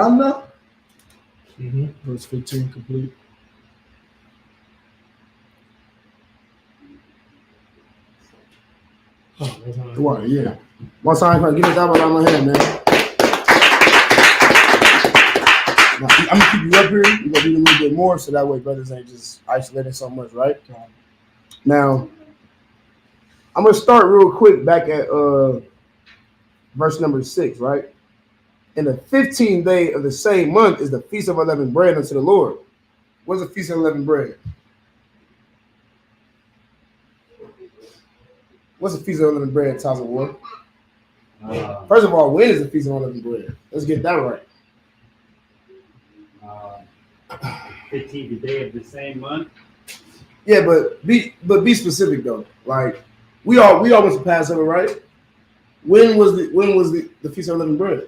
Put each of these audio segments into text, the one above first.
Anna. Verse 15 complete. What? Yeah. One time, give me that one on my hand, man. Now, I'm gonna keep you up here. We're gonna do a little bit more, so that way brothers ain't just isolated so much, right? Now, I'm gonna start real quick back at verse number 6, right? In the 15th day of the same month is the feast of unleavened bread unto the Lord. What's the feast of unleavened bread? What's the feast of unleavened bread, Taza Ward? First of all, when is the feast of unleavened bread? Let's get that right. 15th day of the same month. Yeah, but be specific though. Like we all went to Passover, right? When was the feast of unleavened bread?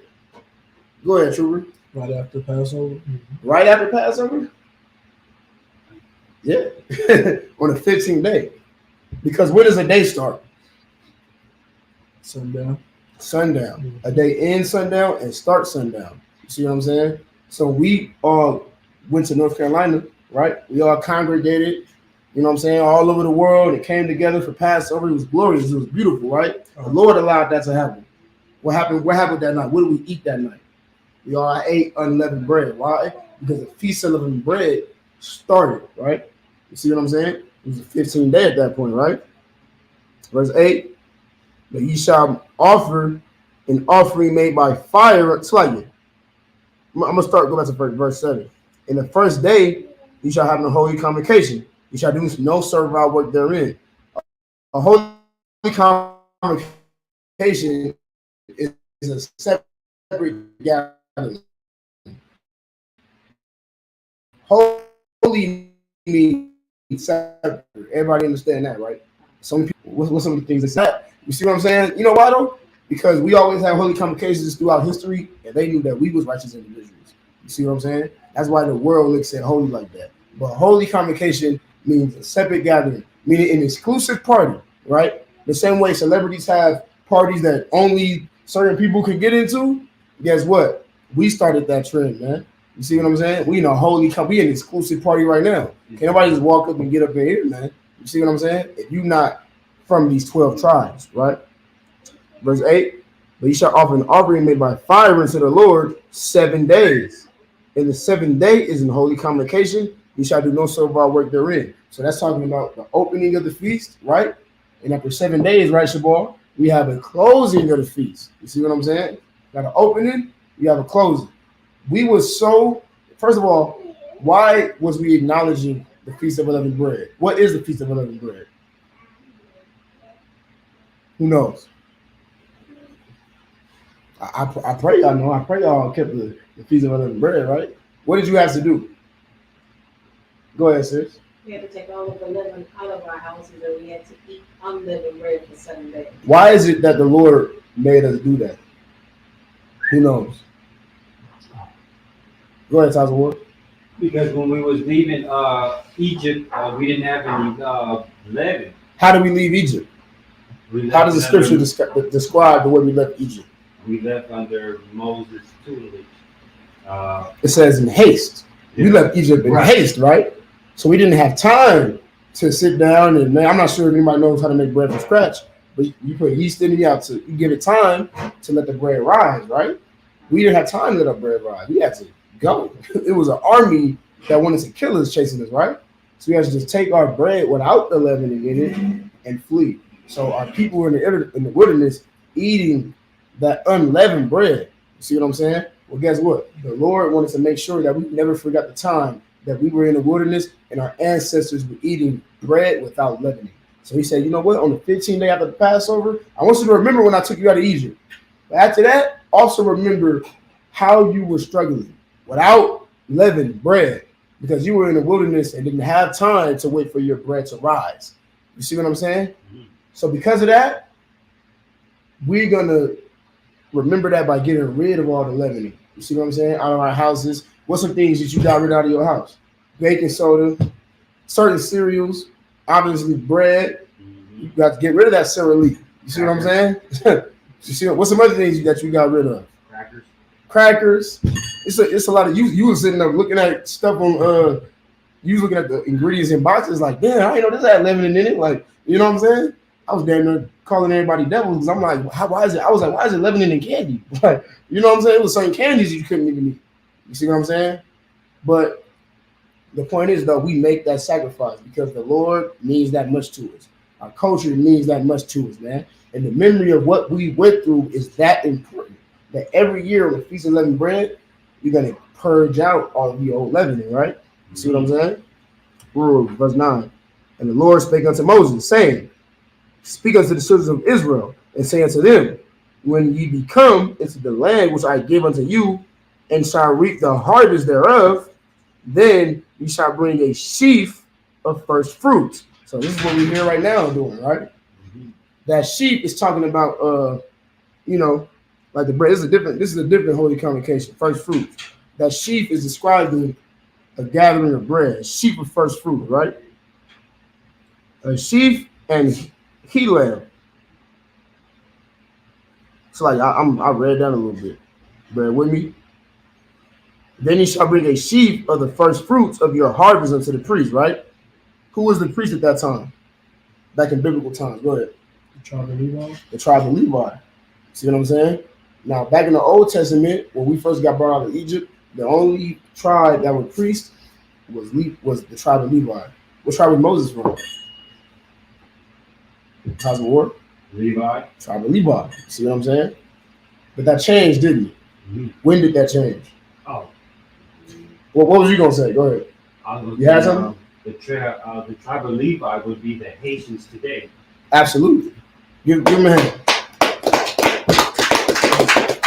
Go ahead, Trooper. Right after Passover. Right after Passover? Yeah. On the 15th day. Because where does a day start? Sundown. Sundown. A day end sundown and start sundown. You see what I'm saying? So we all went to North Carolina, right? We all congregated, you know what I'm saying, all over the world. It came together for Passover. It was glorious. It was beautiful, right? The Lord allowed that to happen. What happened that night? What did we eat that night? We all ate unleavened bread. Why? Because the feast of unleavened bread started, right? You see what I'm saying? It was the 15th day at that point, right? Verse 8, but ye shall offer an offering made by fire. Slightly. I'm going to go back to verse 7. In the first day, you shall have no holy convocation. You shall do no servile work therein. A holy convocation is a separate gathering. Holy means separate. Everybody understand that, right? Some people, what's some of the things they say? You see what I'm saying? You know why though? Because we always have holy convocations throughout history, and they knew that we was righteous individuals. You see what I'm saying? That's why the world looks at holy like that. But holy convocation means a separate gathering, meaning an exclusive party, right? The same way celebrities have parties that only certain people can get into. Guess what? We started that trend, man. You see what I'm saying? We in a we an exclusive party right now. Can't nobody just walk up and get up in here, man. You see what I'm saying? If you're not from these 12 tribes, right? Verse 8, but you shall offer an offering made by fire unto the Lord 7 days. And the 7th day is an holy convocation. You shall do no servile work therein. So that's talking about the opening of the feast, right? And after 7 days, right, Shabal, we have a closing of the feast. You see what I'm saying? Got an opening, we have a closing. We were so, first of all, why was we acknowledging the Feast of Unleavened Bread? What is the Feast of Unleavened Bread? Who knows? I pray y'all know. I pray y'all kept the Feast of Unleavened Bread, right? What did you have to do? Go ahead, sis. We had to take all of the leaven out of our houses and we had to eat unleavened bread for 7 days. Why is it that the Lord made us do that? Who knows? Go ahead, Taza Ward. Because when we was leaving Egypt, we didn't have any leaven. How did we leave Egypt? How does the scripture describe the way we left Egypt? We left under Moses' tutelage. It says in haste. We left Egypt in haste, right? So we didn't have time to sit down and, man, I'm not sure if anybody knows how to make bread from scratch, but you put yeast in it, you give it time to let the bread rise, right? We didn't have time to let our bread rise. We had to go. It was an army that wanted to kill us chasing us, right? So we had to just take our bread without the leavening in it and flee. So our people were in the wilderness eating that unleavened bread. You see what I'm saying? Well, guess what? The Lord wanted to make sure that we never forgot the time that we were in the wilderness and our ancestors were eating bread without leavening. So he said, you know what? On the 15th day after the Passover, I want you to remember when I took you out of Egypt. But after that, also remember how you were struggling without leavened bread because you were in the wilderness and didn't have time to wait for your bread to rise. You see what I'm saying? Mm-hmm. So because of that, we're going to remember that by getting rid of all the leavening. You see what I'm saying? Out of our houses. What's some things that you got rid out of your house? Baking soda, certain cereals, obviously bread. You got to get rid of that cereal leaf. You see what I'm saying? You see what's some other things that you got rid of? crackers. It's a lot of you was sitting there looking at stuff on you was looking at the ingredients in boxes like, damn, I ain't know this had lemon in it. Like, you know what I'm saying? I was damn near calling everybody devils because I'm like, why is it? I was like, why is it lemon in candy? Like, you know what I'm saying? It was certain candies you couldn't even eat. You see what I'm saying? But the point is, though, we make that sacrifice because the Lord means that much to us. Our culture means that much to us, man. And the memory of what we went through is that important. That every year on the Feast of Unleavened Bread, you're going to purge out all of your old leavening, right? You see what I'm saying? Verse 9. And the Lord spake unto Moses, saying, speak unto the children of Israel, and say unto them, when ye be come into the land which I give unto you, and shall reap the harvest thereof, then you shall bring a sheaf of first fruits. So this is what we're here right now doing, right? That sheaf is talking about, you know, like the bread. This is a different holy convocation. First fruits. That sheaf is describing a gathering of bread. A sheaf of first fruit, right? A sheaf and he lamb. So like I read that a little bit. Bear with me. Then you shall bring a sheaf of the first fruits of your harvest unto the priest, right? Who was the priest at that time? Back in biblical times. Go ahead. The tribe of Levi. The tribe of Levi. See what I'm saying? Now, back in the Old Testament, when we first got brought out of Egypt, the only tribe that were priests was the tribe of Levi. What tribe was Moses from? Tribe of war? Levi. Tribe of Levi. See what I'm saying? But that changed, didn't it? Mm-hmm. When did that change? Oh. Well, what was you gonna say? Go ahead. You had something? The tribe of Levi would be the Haitians today. Absolutely. Give them a hand.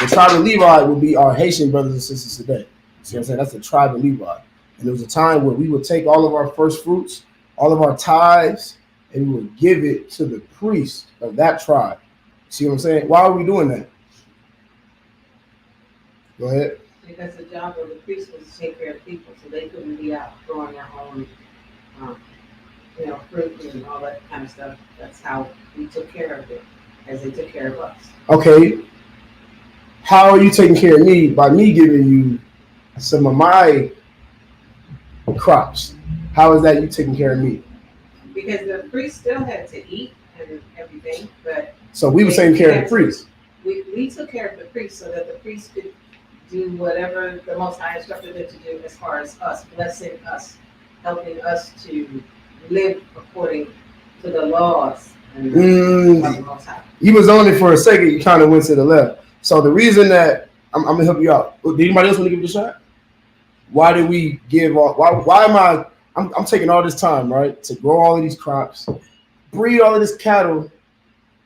The tribe of Levi would be our Haitian brothers and sisters today. See what I'm saying? That's the tribe of Levi. And there was a time where we would take all of our first fruits, all of our tithes, and we would give it to the priest of that tribe. See what I'm saying? Why are we doing that? Go ahead. Because the job of the priest was to take care of people, so they couldn't be out growing their own, fruit and all that kind of stuff. That's how we took care of it, as they took care of us. Okay. How are you taking care of me? By me giving you some of my crops. How is that you taking care of me? Because the priest still had to eat and everything, but So we were taking care of the priest. we took care of the priest so that the priest could do whatever the Most High instructed them to do as far as us, blessing us, helping us to live according to the laws and of the Most High. You was on it for a second. You kind of went to the left. So the reason that I'm gonna help you out. Did anybody else want to give it a shot? Why did we give all? Why am I'm taking all this time, right, to grow all of these crops, breed all of this cattle,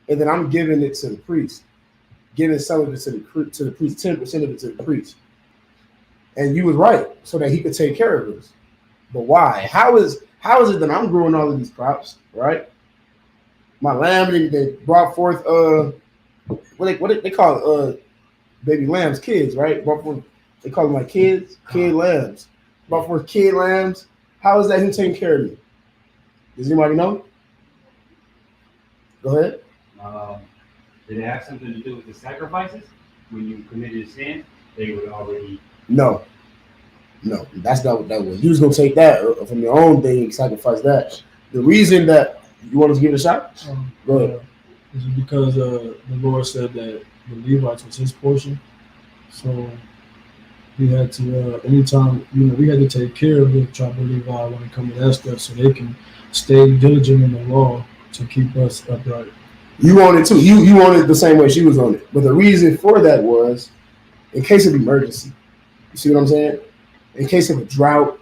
and then I'm giving it to the priest, giving some of it to the priest, 10% of it to the priest. And you was right, so that he could take care of us. But why? How is it that I'm growing all of these crops, right? My lamb, they brought forth what they call baby lambs, kids, right? Brought forth, they call them like kid lambs. Brought forth kid lambs. How is that him taking care of me? Does anybody know? Go ahead. Did it have something to do with the sacrifices? When you committed a sin, they would already. No, that's not what that was. You was gonna take that from your own thing and sacrifice that. The reason that you want us to give it a shot? Go ahead. Is because the Lord said that the Levites was his portion, so he had to anytime we had to take care of the tribe of Levi when it comes to that stuff, so they can stay diligent in the law to keep us upright. You wanted too. You wanted the same way she was on it, but the reason for that was in case of emergency. You see what I'm saying? In case of a drought,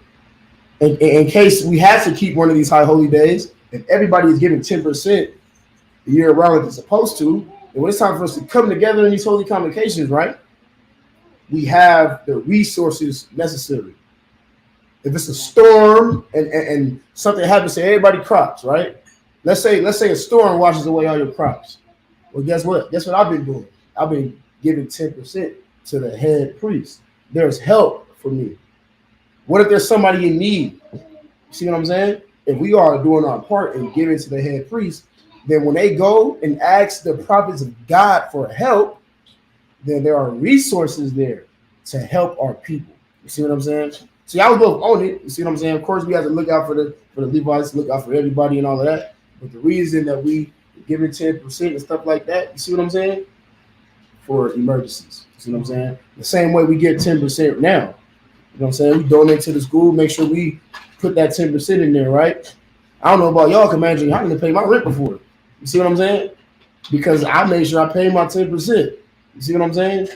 in case we had to keep one of these high holy days, if everybody is giving 10% the year around like they're supposed to, and when it's time for us to come together in these holy convocations, right? We have the resources necessary. If it's a storm and something happens to everybody's crops, right? Let's say a storm washes away all your crops. Well, guess what? Guess what I've been doing? I've been giving 10% to the head priest. There's help for me. What if there's somebody in need? See what I'm saying? If we are doing our part and giving to the head priest, then when they go and ask the prophets of God for help, then there are resources there to help our people. You see what I'm saying? See, I was both on it. You see what I'm saying? Of course, we have to look out for the Levites, look out for everybody and all of that. But the reason that we give it 10% and stuff like that, you see what I'm saying? For emergencies. You see what I'm saying? The same way we get 10% now. You know what I'm saying? We donate to the school, make sure we put that 10% in there, right? I don't know about y'all, imagine I didn't pay my rent before. You see what I'm saying? Because I made sure I paid my 10%. You see what I'm saying?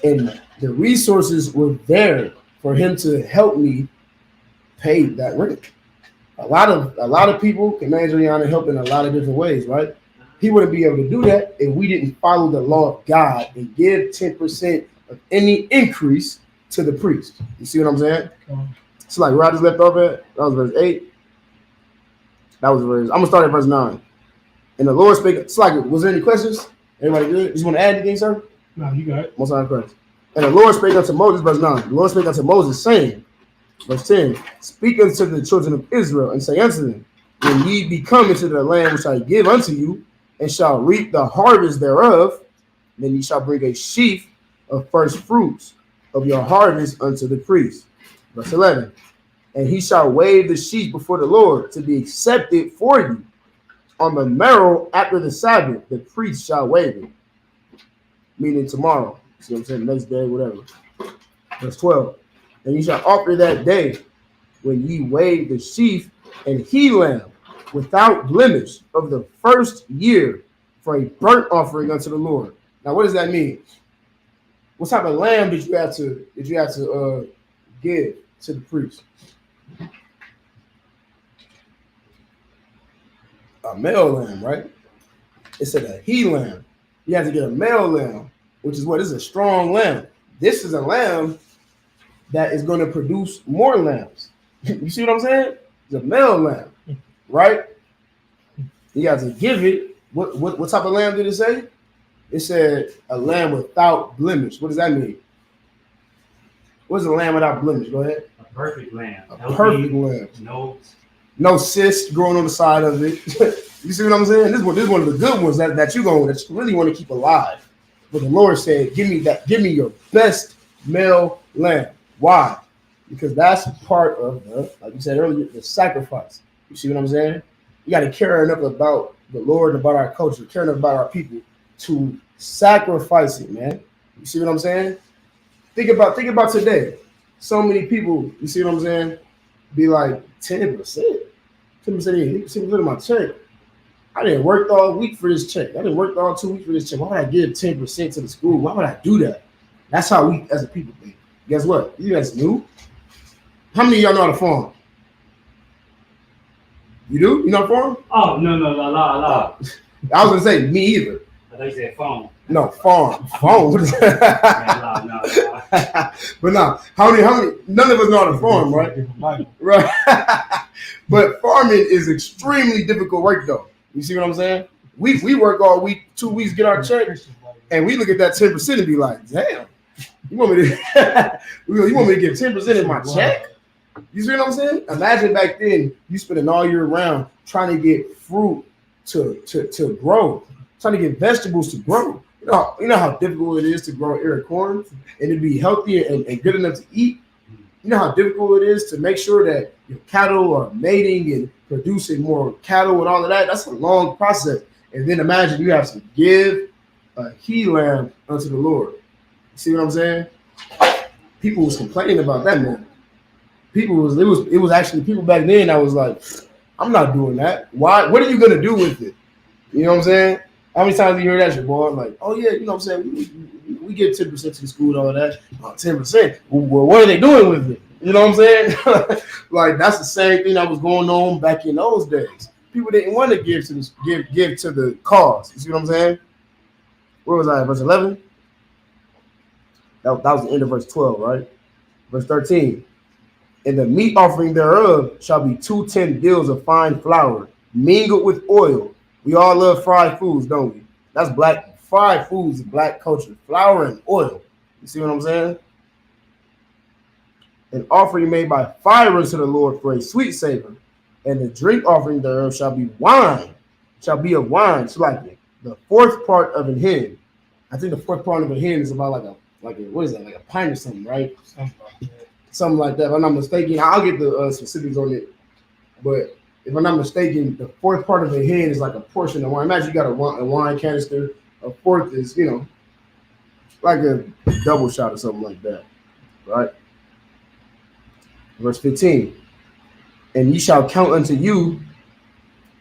And the resources were there for him to help me pay that rent. A lot of people can manage Rihanna help in a lot of different ways, right? He wouldn't be able to do that if we didn't follow the law of God and give 10% of any increase to the priest. You see what I'm saying? It's like where I just left off at. That was verse 8. That was verse. I'm gonna start at verse 9. And the Lord spake. It's like, was there any questions? Everybody good? You want to add anything, sir? No, you got it. Most high Christ. And the Lord spake unto Moses, verse 9. The Lord spake unto Moses, saying, verse 10, speak unto the children of Israel, and say unto them, when ye be come into the land which I give unto you, and shall reap the harvest thereof, then ye shall bring a sheaf of first fruits of your harvest unto the priest. Verse 11, and he shall wave the sheaf before the Lord to be accepted for you. On the morrow after the Sabbath, the priest shall wave it. Meaning tomorrow. See what I'm saying? Next day, whatever. Verse 12. And you shall offer that day when ye wave the sheaf and he lamb without blemish of the first year for a burnt offering unto the Lord. Now, what does that mean? What type of lamb did you have to give to the priest? A male lamb, right? It said a he lamb. You have to get a male lamb, which is what is a strong lamb. This is a lamb that is going to produce more lambs. You see what I'm saying? It's a male lamb, right? You have to give it. What type of lamb did it say? It said a lamb without blemish. What does that mean? What is a lamb without blemish? Go ahead. A perfect lamb. A perfect lamb. No cyst growing on the side of it. You see what I'm saying? This is one of the good ones that you really want to keep alive. But the Lord said, give me your best male lamb. Why? Because that's part of like you said earlier, the sacrifice. You see what I'm saying? You got to care enough about the Lord and about our culture, care enough about our people to sacrifice it, man. You see what I'm saying? Think about today. So many people, you see what I'm saying? Be like 10%. 10% of my check. I didn't work all week for this check. I didn't work all 2 weeks for this check. Why would I give 10% to the school? Why would I do that? That's how we as a people think. Guess what? You guys knew. How many of y'all know how to farm? You do? You know how to farm? Oh, no, la. I was gonna say me either. I thought you said phone. No, farm. Phone. What is that? No. But no, how many? None of us know how to farm, right? Right. But farming is extremely difficult work, though. You see what I'm saying? We work all week, 2 weeks, get our check, and we look at that 10% and be like, damn, you want me to give 10% of my check? You see what I'm saying? Imagine back then you spending all year round trying to get fruit to grow, trying to get vegetables to grow. You know how difficult it is to grow ear corn and to be healthy and good enough to eat. You know how difficult it is to make sure that your cattle are mating and producing more cattle and all of that. That's a long process. And then imagine you have to give a he lamb unto the Lord. You see what I'm saying? People was complaining about that, man. It was actually people back then that was like, I'm not doing that. Why? What are you gonna do with it? You know what I'm saying? How many times do you hear that shit, boy? I'm like, oh yeah, you know what I'm saying? We get 10% to the school and all of that. 10%. Well, what are they doing with it? You know what I'm saying? Like that's the same thing that was going on back in those days. People didn't want to give to the cause. You see what I'm saying? Where was I at? Verse 11? That was the end of verse 12, right? Verse 13. And the meat offering thereof shall be 2 10 deals of fine flour, mingled with oil. We all love fried foods, don't we? That's black. Fried foods is black culture. Flour and oil. You see what I'm saying? An offering made by fire unto the Lord for a sweet savor. And the drink offering thereof shall be wine. Shall be of wine. So like the fourth part of a hin. I think the fourth part of a hin is about like like what is that, like a pint or something, right? Something like that. Something like that. If I'm not mistaken, I'll get the specifics on it. But if I'm not mistaken, the fourth part of the head is like a portion of wine. Imagine you got a wine canister. A fourth is, like a double shot or something like that, right? Verse 15. And ye shall count unto you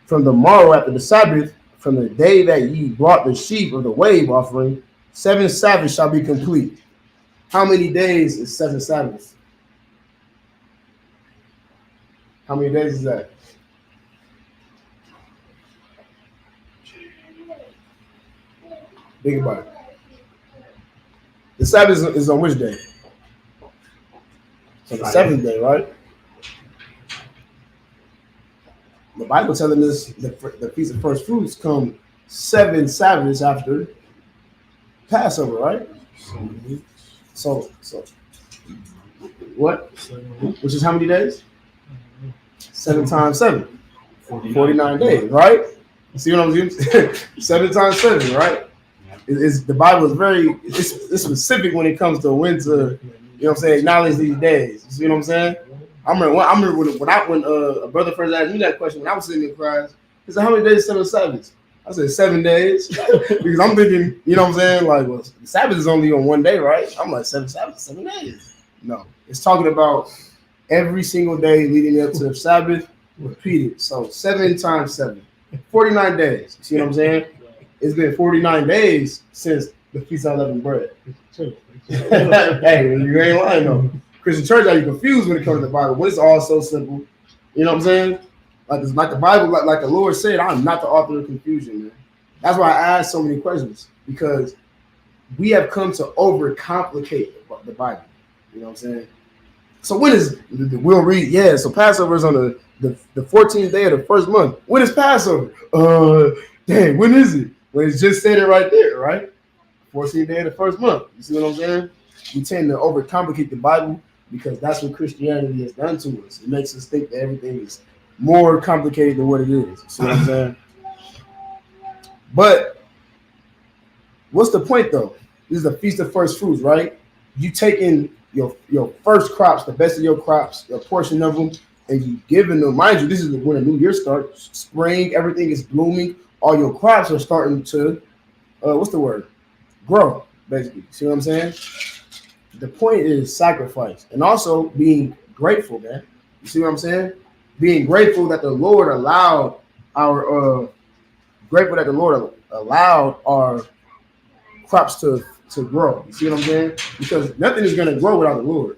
from the morrow after the Sabbath, from the day that ye brought the sheep of the wave offering, 7 Sabbaths shall be complete. How many days is 7 Sabbaths? How many days is that? Think about it. The Sabbath is on which day? So the seventh day, right? The Bible telling us the Feast of First Fruits come 7 Sabbaths after Passover, right? 7 weeks. So what? 7 weeks. Which is how many days? 7 times 7. 49 days. days, right? You see what I'm saying? 7 times 7, right? It's the Bible is very it's specific when it comes to when to, acknowledge these days. You see what I'm saying? I remember when a brother first asked me that question when I was sitting in class. He said, "How many days is 7 Sabbaths?" I said 7 days because I'm thinking, like, well, the Sabbath is only on one day, right? I'm like 7 Sabbaths, 7 days. No, it's talking about every single day leading up to the Sabbath, repeated. So 7 times 7, 49 days. You see what I'm saying? It's been 49 days since the Feast of Unleavened Bread. Hey, you ain't lying though. Christian church, are you confused when it comes to the Bible? When it's all so simple. You know what I'm saying? Like the Bible, like the Lord said, I'm not the author of confusion, man. That's why I ask so many questions, because we have come to overcomplicate the Bible. You know what I'm saying? So when is we'll read? Yeah, so Passover is on the 14th day of the first month. When is Passover? Dang, when is it? Well, it's just said it right there, right? 14th day of the first month. You see what I'm saying? We tend to overcomplicate the Bible because that's what Christianity has done to us. It makes us think that everything is more complicated than what it is. You see what I'm saying? But what's the point though? This is the Feast of First Fruits, right? You taking your first crops, the best of your crops, a portion of them, and you giving them. Mind you, this is when a new year starts. Spring, everything is blooming. All your crops are starting to, grow, basically. See what I'm saying? The point is sacrifice and also being grateful, man. You see what I'm saying? Being grateful that the Lord allowed our crops to grow. You see what I'm saying? Because nothing is going to grow without the Lord.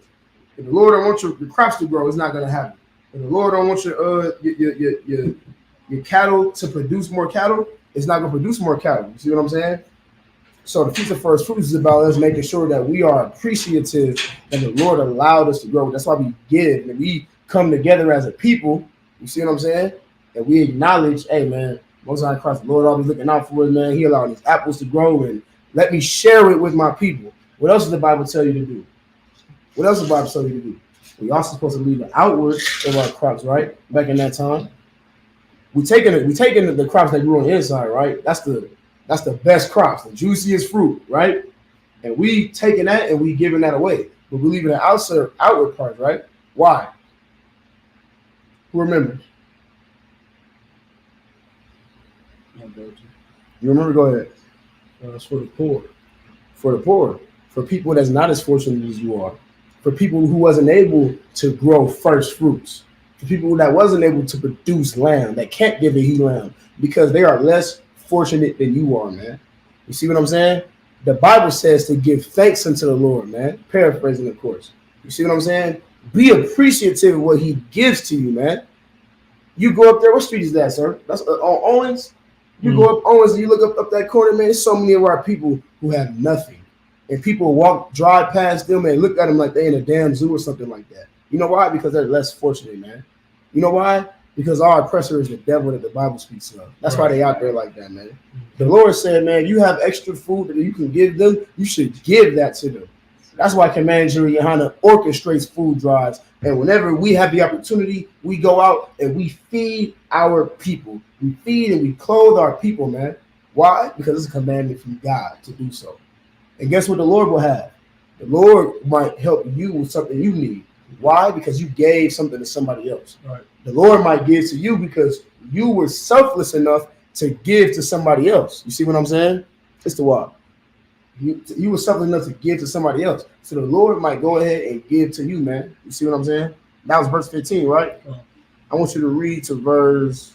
If the Lord don't want your crops to grow, it's not going to happen. If the Lord don't want your cattle to produce more cattle, it's not going to produce more cattle. You see what I'm saying? So the Feast of First Fruits is about us making sure that we are appreciative that the Lord allowed us to grow. That's why we give and we come together as a people. You see what I'm saying? And we acknowledge, hey man, Most High Christ, the Lord always looking out for us, man. He allowed these apples to grow and let me share it with my people. What else does the Bible tell you to do? What else does the Bible tell you to do? We also supposed to leave the outward of our crops, right? Back in that time, we taking the crops that grew on the inside, right? That's the best crops, the juiciest fruit, right? And we taking that and we giving that away, but we leaving the outward part, right? Why? Who remembers? You remember? Go ahead. It's for the poor. For the poor, for people that's not as fortunate as you are, for people who wasn't able to grow first fruits, for people that wasn't able to produce lamb, that can't give a he lamb because they are less fortunate than you are, man. You see what I'm saying? The Bible says to give thanks unto the Lord, man. Paraphrasing, of course. You see what I'm saying? Be appreciative of what he gives to you, man. You go up there, what street is that, sir? That's on Owens. You go up Owens and you look up that corner, man. There's so many of our people who have nothing. And people drive past them and look at them like they in a damn zoo or something like that. You know why? Because they're less fortunate, man. You know why? Because our oppressor is the devil that the Bible speaks of. That's why they out there like that, man. The Lord said, man, you have extra food that you can give them. You should give that to them. That's why Commander Johanna orchestrates food drives. And whenever we have the opportunity, we go out and we feed our people. We feed and we clothe our people, man. Why? Because it's a commandment from God to do so. And guess what the Lord will have? The Lord might help you with something you need. Why? Because you gave something to somebody else. Right. The Lord might give to you because you were selfless enough to give to somebody else. You see what I'm saying? It's the why. You were selfless enough to give to somebody else. So the Lord might go ahead and give to you, man. You see what I'm saying? That was verse 15, right? I want you to read to verse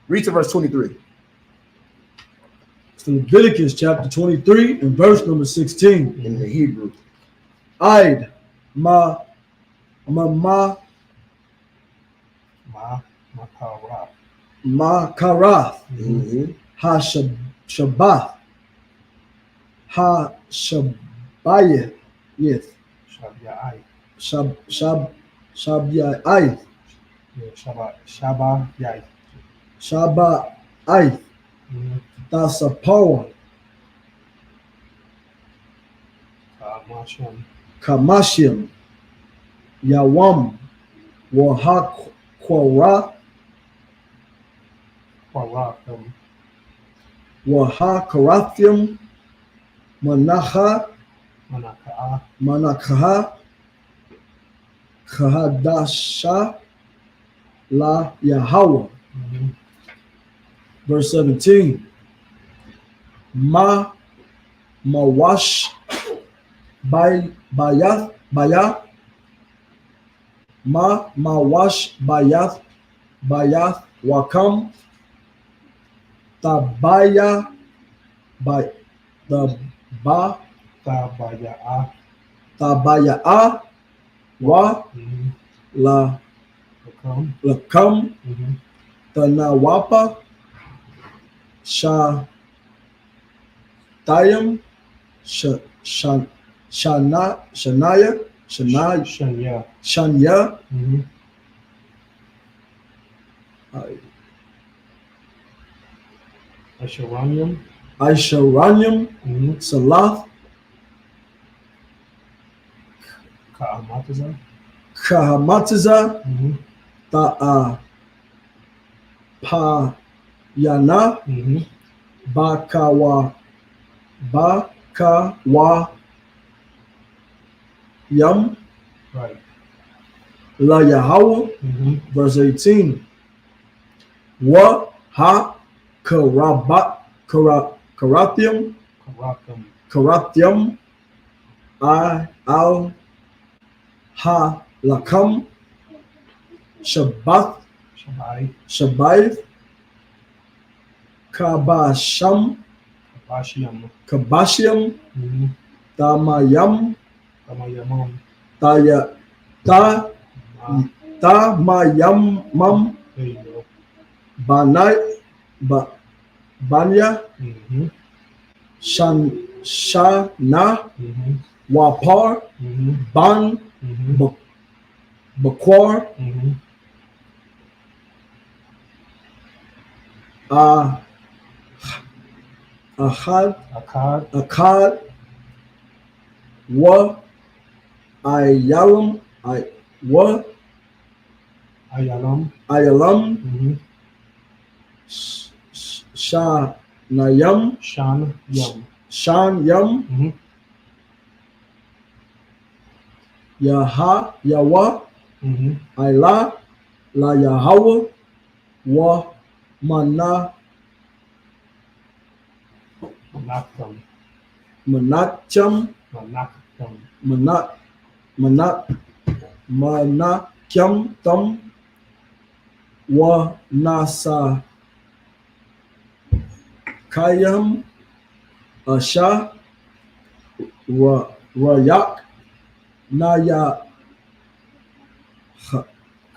23. It's Leviticus chapter 23 and verse number 16. In the Hebrew. Aid, Makara. Makarath, Mm-hmm. Shabbath, Shabayith, Shabai. Shabayith, Shabai. Shabayith, Tasapawah, Kamashim, Yawam, Wahakwara, Wahakarathim, Manakaha, Kahadasha, La Yahweh. Verse 17. Mawash Bayath Mawash Bayath Wakam Tabaya by the Tabaya wa la lakam tanawapa sha tayam shania shanya Aisharanyam Salath Kahamatiza Ta'a Payana Bakawa Yam Right. La Yahweh. Verse 18. Wa ha karathium al ha lakam shabayth kabashim tamayam tamayamam There you go. Banya Shana Wapar Ban Bakwar Akkad Wa Ayalam Ayalam Shanayam Shan Yam Yawa Ayla La Yahweh Wa Manacham Manakyam Tam Wa Nasa Kayam Asha Rayak Naya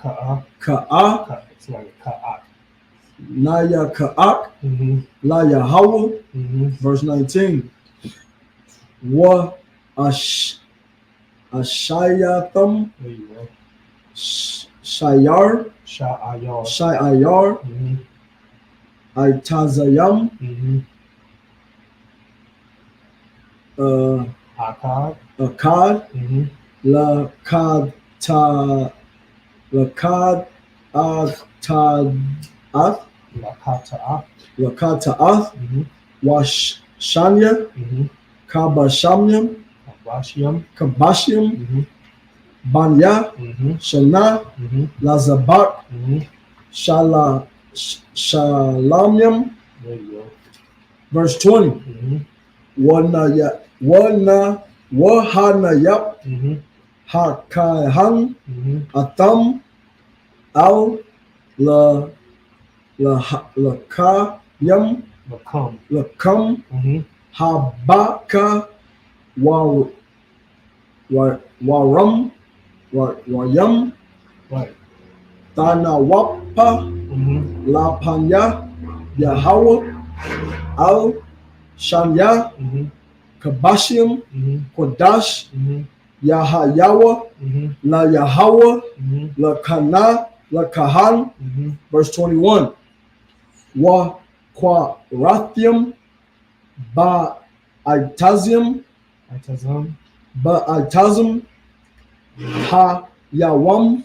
Ka'ak It's like Ka'ak. Naya Ka'ak La Yahweh. Verse 19. Wa Ashayatam There you go. Shayar Sha'ayar. Aitazayam Akkad. Akkad Lakad Akta'ath Lakata'ah. Lakata'ath Wash Shanya, Mhm. Kabashamyam, Kabashiam. Kabashiam, Mhm. Banya, Mhm. Shana, Mhm. Lazabak, Mhm. Shalamyam. There you go. Verse 20. Mhm. Wahanayap, Mhm. Hakahan, Mhm. Atam, Al, La, Lakayam, Become. Lakam, Mhm. Habaka, Wa, Waram, Wayam, Right. Tanawapa, Mhm. Lapanya, Yahweh, Al, Shanya, Mhm. Kabashim, Mhm. Kodash, Mhm. Yahayawa, Mhm. La Yahweh, Mhm. La Kana, La Kahan. Mhm. Verse 21. Wa Quarathium, Ba Itazium, Atazam. Ba Itazim, Ha Yawam,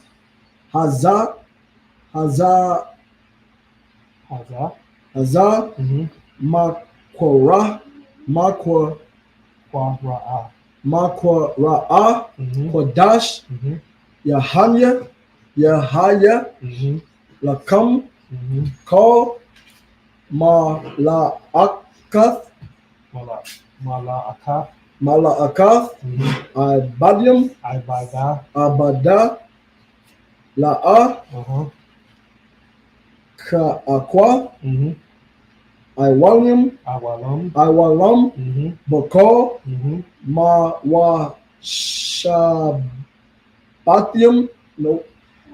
Haza, Haza, Haza. Haza, Mhm. Makwara, Makwa, Quaraa. Makwara'a, Mhm. Kodash, Mhm. Yahanya, Yahaya, Mhm. Lakam, Mhm. Call, Mala'akath, Mala'aka. Mala'akath, Mhm. Abadium, Ibada. Abada, La'a, Ka'akwa, Mhm. Iwalium, Awalam. Iwalam, Mhm. Bakal, Mhm. Mawashabatium, no,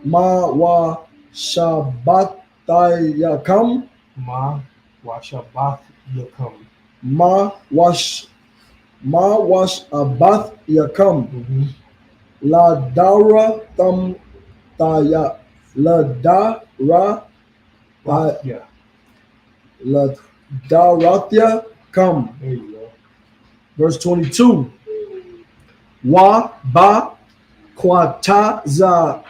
Mawashabatayakam, Ma. Washabath yakam. Mawashabath Yakam, Mhm. La Dara Tam Taya, La Dara, Rathya. La Daratya Kam. There you go. Verse 22. Wa Ba Kwata Za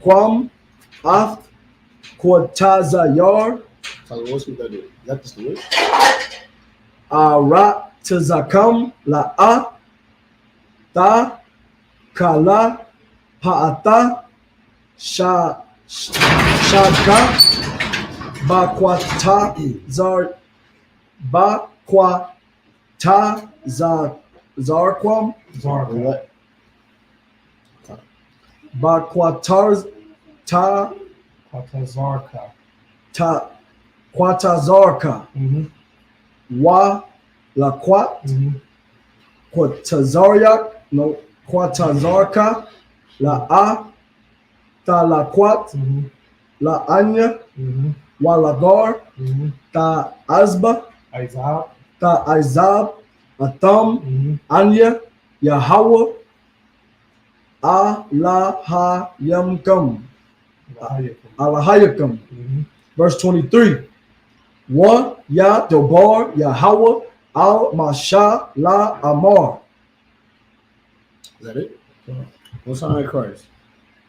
Kwam Ath Kwata Zayar Tyler, what's what that is? Is that just the word? Ara Tazakam La A Ta Kala Paata Shaka Bakwata Zar Bakwata Zarquam Zarka. What? Bakwatar Ta Kwatazarka. Ta Kwatazarka Mhm. Wa Laquat Mhm. Kwatazaryak no Kwatazarka La A Ta Laquat Mhm. La Anya Mhm. Walagar Mhm. Ta Azba Isaac. Ta Izab Atam Mhm. Anya Yahweh Alahayamkam Lahayakam. Alahayakam. Mhm. Verse 23. Wa Ya Dobar Yahweh Al Masha La Amar. Is that it? What's on that Christ?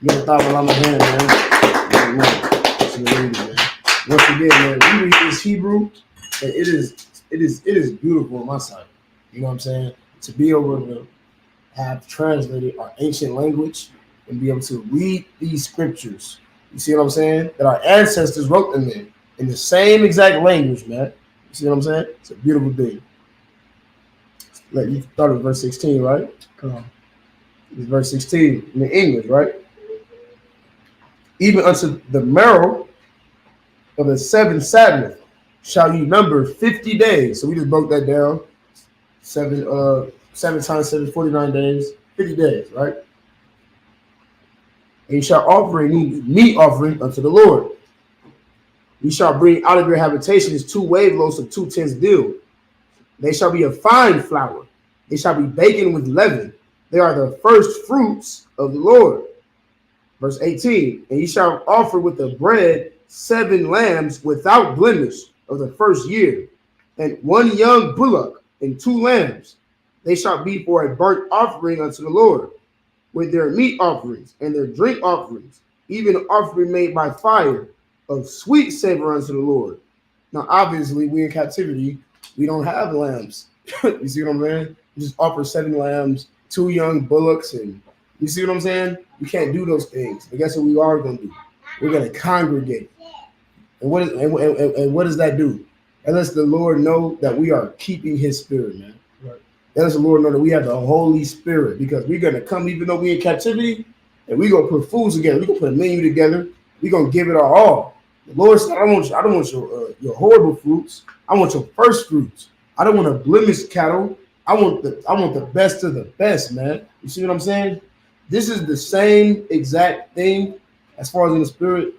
You got a thought on my hand, man. That's what it is, man. Once again, man, we read this Hebrew, and it is beautiful on my side. You know what I'm saying? To be able to have translated our ancient language and be able to read these scriptures. You see what I'm saying? That our ancestors wrote them in the same exact language, man. You see what I'm saying? It's a beautiful thing. Like you started with verse 16, right? Come on. It's verse 16 in the English, right? Even unto the marrow of the seventh Sabbath shall you number 50 days. So we just broke that down. Seven times 7, 49 days, 50 days, right? And you shall offer a meat offering unto the Lord. You shall bring out of your habitations 2 wave loaves of 2 tens dill. They shall be of fine flour. They shall be baken with leaven. They are the first fruits of the Lord. Verse 18, and ye shall offer with the bread 7 lambs without blemish of the first year, and 1 young bullock and 2 lambs. They shall be for a burnt offering unto the Lord, with their meat offerings and their drink offerings, even an offering made by fire of sweet savor unto the Lord. Now, obviously, we're in captivity, we don't have lambs. You see what I'm saying? We just offer 7 lambs, 2 young bullocks, and you see what I'm saying? We can't do those things. But guess what we are going to do? We're going to congregate. And what does that do? That lets the Lord know that we are keeping his spirit, man. Right. That lets the Lord know that we have the Holy Spirit, because we're going to come even though we're in captivity, and we're going to put foods together. We're going to put a menu together. We're going to give it our all. The Lord said, I don't want your horrible fruits. I want your first fruits. I don't want a blemished cattle. I want the best of the best, man. You see what I'm saying? This is the same exact thing as far as in the spirit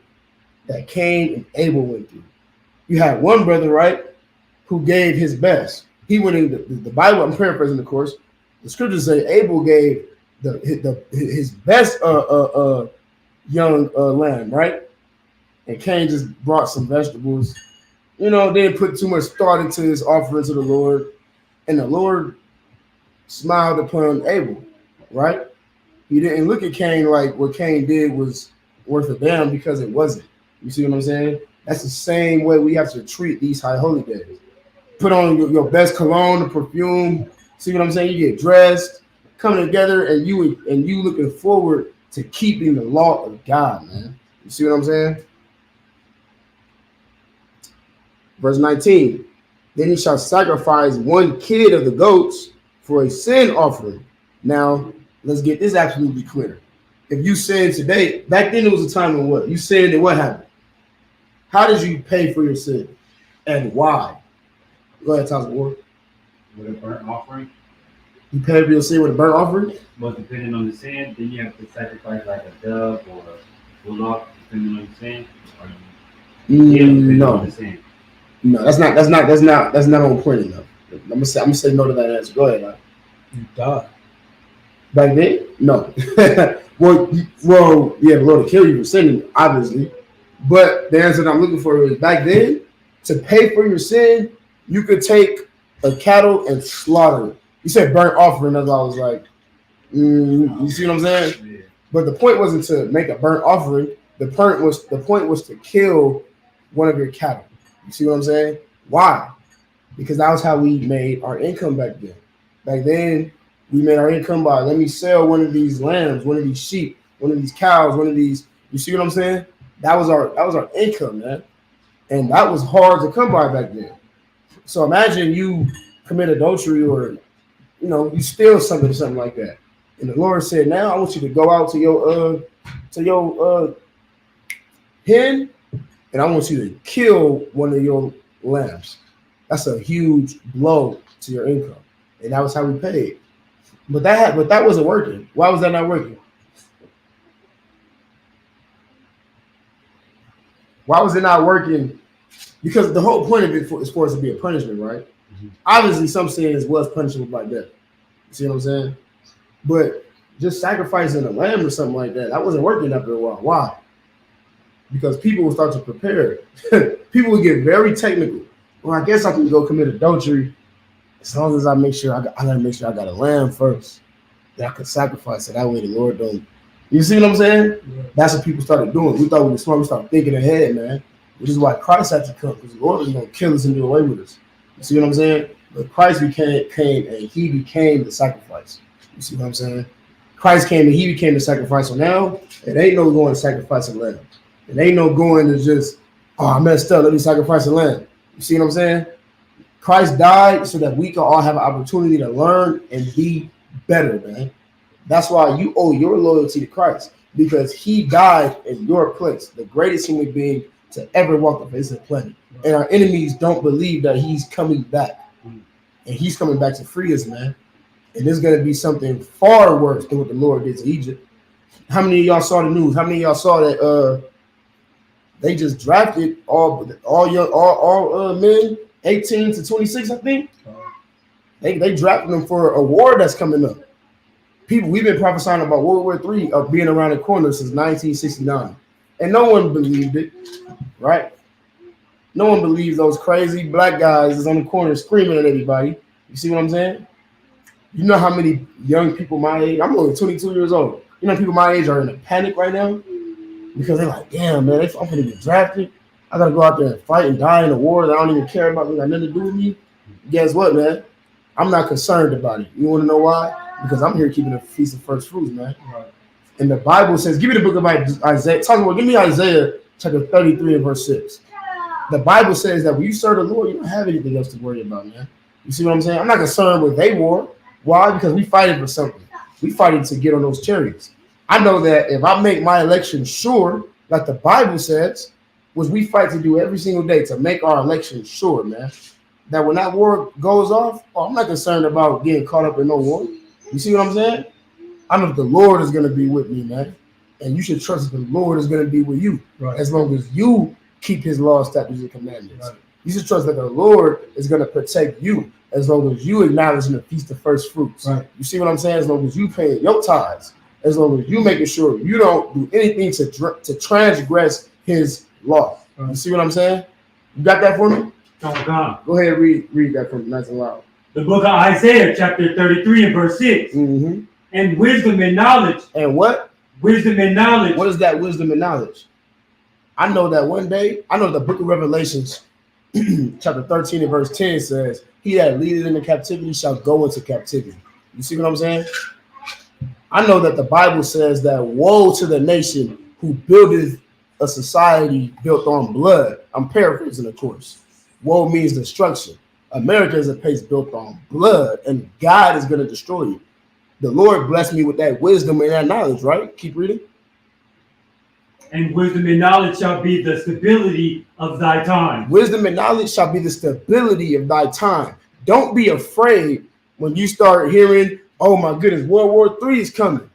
that Cain and Abel went through. You had one brother, right, who gave his best. He went in the Bible. I'm paraphrasing, of course. The scriptures say Abel gave his best young lamb, right? And Cain just brought some vegetables. You know, didn't put too much thought into his offering to the Lord. And the Lord smiled upon Abel, right? He didn't look at Cain like what Cain did was worth a damn, because it wasn't. You see what I'm saying? That's the same way we have to treat these high holy days. Put on your best cologne, the perfume. See what I'm saying? You get dressed, coming together, and you looking forward to keeping the law of God, man. You see what I'm saying? Verse 19. Then he shall sacrifice 1 kid of the goats for a sin offering. Now, let's get this absolutely clear. If you sin today, back then it was a time of what? You sinned and what happened? How did you pay for your sin? And why? Go ahead, Thomas Ward. With a burnt offering. You pay for your sin with a burnt offering? But depending on the sin, then you have to sacrifice like a dove or a bullock, depending on the sin. Or depending No. on the sin. No, that's not on point enough. I'm gonna say no to that answer. Go ahead, man. You die. Back then? No. well, yeah, the Lord will kill you for sinning, obviously. But the answer that I'm looking for is back then, to pay for your sin, you could take a cattle and slaughter it. You said burnt offering, as I was like, you see what I'm saying? Yeah. But the point wasn't to make a burnt offering. The point was to kill one of your cattle. You see what I'm saying? Why? Because that was how we made our income back then. Back then, we made our income by, let me sell one of these lambs, one of these sheep, one of these cows, one of these. You see what I'm saying? That was our income, man. And that was hard to come by back then. So imagine you commit adultery, or you steal something or something like that. And the Lord said, now I want you to go out to your hen, and I want you to kill one of your lambs. That's a huge blow to your income. And that was how we paid. But that wasn't working. Why was that not working? Why was it not working? Because the whole point of it is for it to be a punishment, right? Mm-hmm. Obviously, some sins was punishable by death. You see what I'm saying? But just sacrificing a lamb or something like that wasn't working after a while. Why? Because people will start to prepare. People will get very technical. Well, I guess I can go commit adultery as long as I make sure I gotta make sure I got a lamb first that I can sacrifice it. That way the Lord don't. You see what I'm saying? Yeah. That's what people started doing. We thought we were smart. We started thinking ahead, man. Which is why Christ had to come, because the Lord was going to kill us and do away with us. You see what I'm saying? But Christ came and he became the sacrifice. You see what I'm saying? Christ came and he became the sacrifice. So now it ain't no going to sacrifice a lamb. It ain't no going to just, I messed up, let me sacrifice a lamb. You see what I'm saying? Christ died so that we can all have an opportunity to learn and be better, man. That's why you owe your loyalty to Christ, because he died in your place, the greatest human being to ever walk the face of the planet. And our enemies don't believe that he's coming back. And he's coming back to free us, man. And there's going to be something far worse than what the Lord did to Egypt. How many of y'all saw the news? How many of y'all saw that they just drafted all men 18 to 26, I think? They drafted them for a war that's coming up. We've been prophesying about World War III being around the corner since 1969. And no one believed it, right? No one believes those crazy black guys is on the corner screaming at everybody. You see what I'm saying? You know how many young people my age, I'm only 22 years old. You know, people my age are in a panic right now because they're like, damn, man, I'm going to get drafted. I got to go out there and fight and die in a war that I don't even care about. It got nothing to do with me. guess what, man? I'm not concerned about it. You want to know why? Because I'm here keeping the feast of first fruits, man. Right. And the Bible says, give me the book of Isaiah. Give me Isaiah chapter 33 and verse 6. The Bible says that when you serve the Lord, you don't have anything else to worry about, man. You see what I'm saying? I'm not concerned with they war. Why? Because we fighting for something. We fighting to get on those chariots. I know that if I make my election sure, like the Bible says, which we fight to do every single day to make our election sure, man, that when that war goes off, I'm not concerned about getting caught up in no war. You see what I'm saying? I know the Lord is going to be with me, man. And you should trust that the Lord is going to be with you. Right. As long as you keep his laws, statutes, and commandments. Right. You should trust that the Lord is going to protect you as long as you acknowledge the feast of first fruits. Right. You see what I'm saying? As long as you pay your tithes, as long as you making sure you don't do anything to transgress his law. Right. You see what I'm saying? You got that for me? Oh, God. Go ahead and read that from nice and loud. The book of Isaiah, chapter 33 and verse 6. Mm-hmm. And wisdom and knowledge. And what? Wisdom and knowledge. What is that wisdom and knowledge? I know that one day, I know the book of Revelations, chapter 13 and verse 10 says, he that leadeth into captivity shall go into captivity. You see what I'm saying? I know that the Bible says that woe to the nation who buildeth a society built on blood. I'm paraphrasing, of course. Woe means destruction. America is a place built on blood, and God is going to destroy you. The Lord blessed me with that wisdom and that knowledge, right? Keep reading. And wisdom and knowledge shall be the stability of thy time. Wisdom and knowledge shall be the stability of thy time. Don't be afraid when you start hearing, oh my goodness, World War III is coming.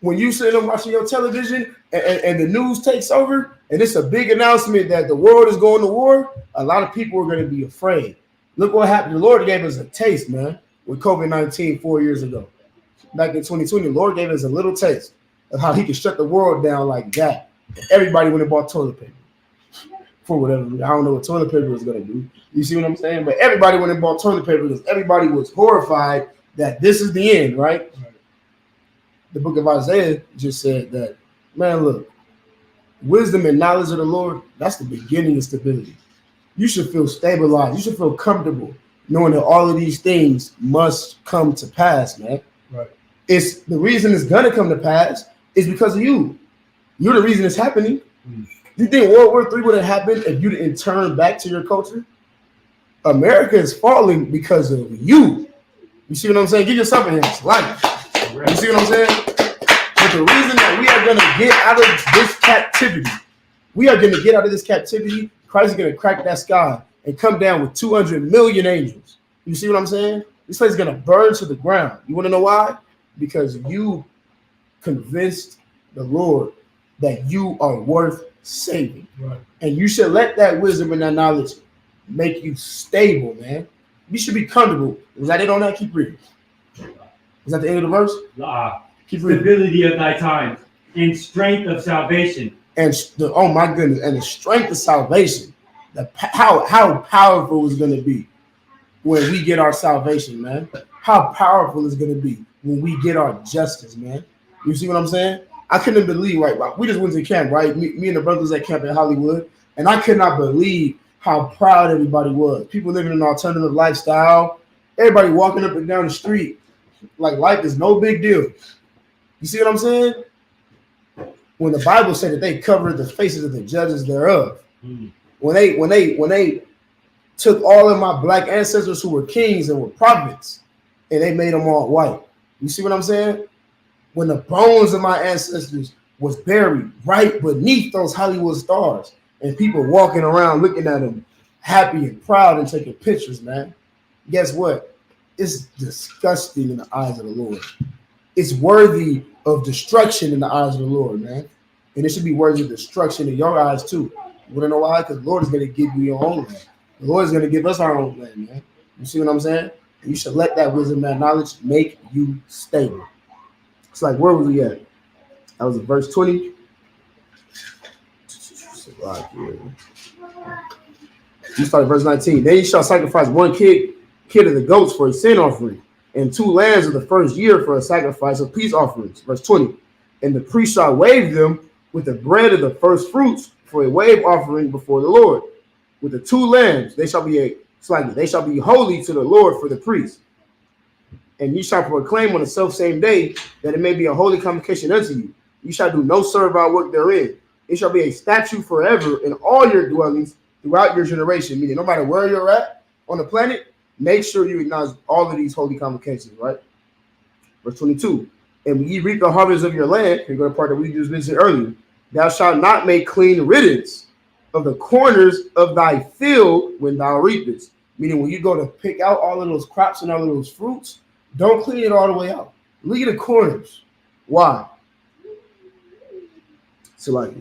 When you sit and watching your television and the news takes over, and it's a big announcement that the world is going to war, a lot of people are going to be afraid. Look what happened. The Lord gave us a taste, man, with COVID-19 4 years ago. Back in 2020, the Lord gave us a little taste of how he could shut the world down like that. Everybody went and bought toilet paper. For whatever reason. I don't know what toilet paper was going to do. You see what I'm saying? But everybody went and bought toilet paper because everybody was horrified that this is the end, right? The book of Isaiah just said that, man, look, wisdom and knowledge of the Lord, that's the beginning of stability. You should feel stabilized. You should feel comfortable knowing that all of these things must come to pass, man. Right. It's the reason it's going to come to pass is because of you. You're the reason it's happening. You think World War III would have happened if you didn't turn back to your culture? America is falling because of you. You see what I'm saying? Give yourself a hand. Like, you see what I'm saying? But the reason that we are going to get out of this captivity, Christ is going to crack that sky and come down with 200 million angels. You see what I'm saying? This place is going to burn to the ground. You want to know why? Because you convinced the Lord that you are worth saving. Right. And you should let that wisdom and that knowledge make you stable, man. You should be comfortable. Was that it on that? Keep reading. Is that the end of the verse? Keep reading. Stability of thy times and strength of salvation. And oh my goodness, and the strength of salvation. How powerful is going to be when we get our salvation, man. How powerful is going to be when we get our justice, man. You see what I'm saying? I couldn't believe, right? We just went to camp, right? Me and the brothers at camp in Hollywood, and I could not believe how proud everybody was. People living an alternative lifestyle, everybody walking up and down the street like life is no big deal. You see what I'm saying? When the Bible said that they covered the faces of the judges thereof, when they took all of my black ancestors who were kings and were prophets, and they made them all white. You see what I'm saying? When the bones of my ancestors was buried right beneath those Hollywood stars, and people walking around looking at them happy and proud and taking pictures, man. Guess what? It's disgusting in the eyes of the Lord. It's worthy of destruction in the eyes of the Lord, man. And it should be worthy of destruction in your eyes too. You want to know why? Because the Lord is going to give you your own land. The Lord is going to give us our own land, man. You see what I'm saying? And you should let that wisdom, that knowledge make you stable. It's like, where was we at? That was in verse 20. You start at verse 19. Then you shall sacrifice one kid of the goats for a sin offering, and 2 lambs of the first year for a sacrifice of peace offerings. Verse 20. And the priest shall wave them with the bread of the first fruits for a wave offering before the Lord. With the 2 lambs, they shall be a It's like they shall be holy to the Lord for the priest. And you shall proclaim on the self-same day that it may be a holy convocation unto you. You shall do no servile work therein. It shall be a statute forever in all your dwellings throughout your generation. Meaning, no matter where you're at on the planet, make sure you acknowledge all of these holy convocations, right? Verse 22. And when ye reap the harvest of your land, here go the part that we just mentioned earlier, thou shalt not make clean riddance of the corners of thy field when thou reapest. Meaning, when you go to pick out all of those crops and all of those fruits, don't clean it all the way out. Leave the corners. Why? So like,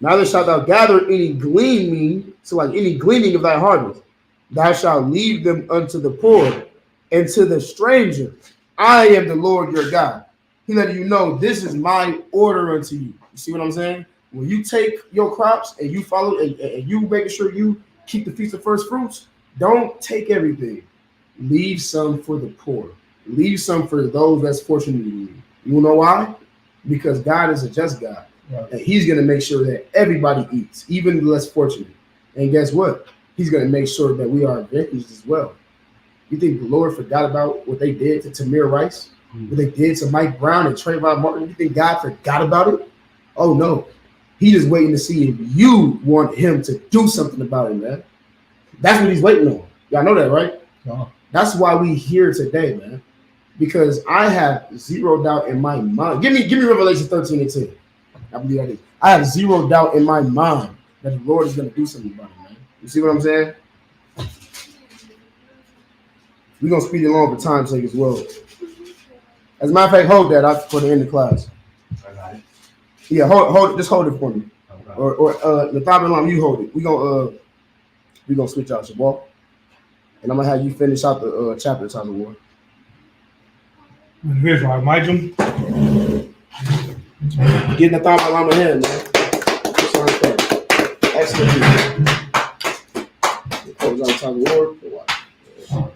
neither shalt thou gather any gleaning, so like any gleaning of thy harvest. Thou shalt leave them unto the poor and to the stranger. I am the Lord your God. He letting you know this is my order unto you. You see what I'm saying? When you take your crops and you follow and you making sure you keep the feast of first fruits, don't take everything. Leave some for the poor. Leave some for those less fortunate than you. You know why? Because God is a just God. Right. And he's going to make sure that everybody eats, even the less fortunate. And guess what? He's going to make sure that we are avenged as well. You think the Lord forgot about what they did to Tamir Rice? What they did to Mike Brown and Trayvon Martin? You think God forgot about it? Oh, no. He just waiting to see if you want him to do something about it, man. That's what he's waiting on. Y'all know that, right? Yeah. That's why we here today, man. Because I have zero doubt in my mind. Give me Revelation 13 and 10. I believe that is. I have zero doubt in my mind that the Lord is going to do something about it, man. You see what I'm saying? We're going to speed it along for time's sake as well. As a matter of fact, hold that for the end of class. I got it. Yeah, hold it. Just hold it for me. Okay. Or the top line, you hold it. We're gonna switch out Shabbat. And I'm gonna have you finish out the chapter of Time of War. Here's right, Mijum. Getting the thought line ahead, man. That's all I'm saying. Excellent. Close out Time of War.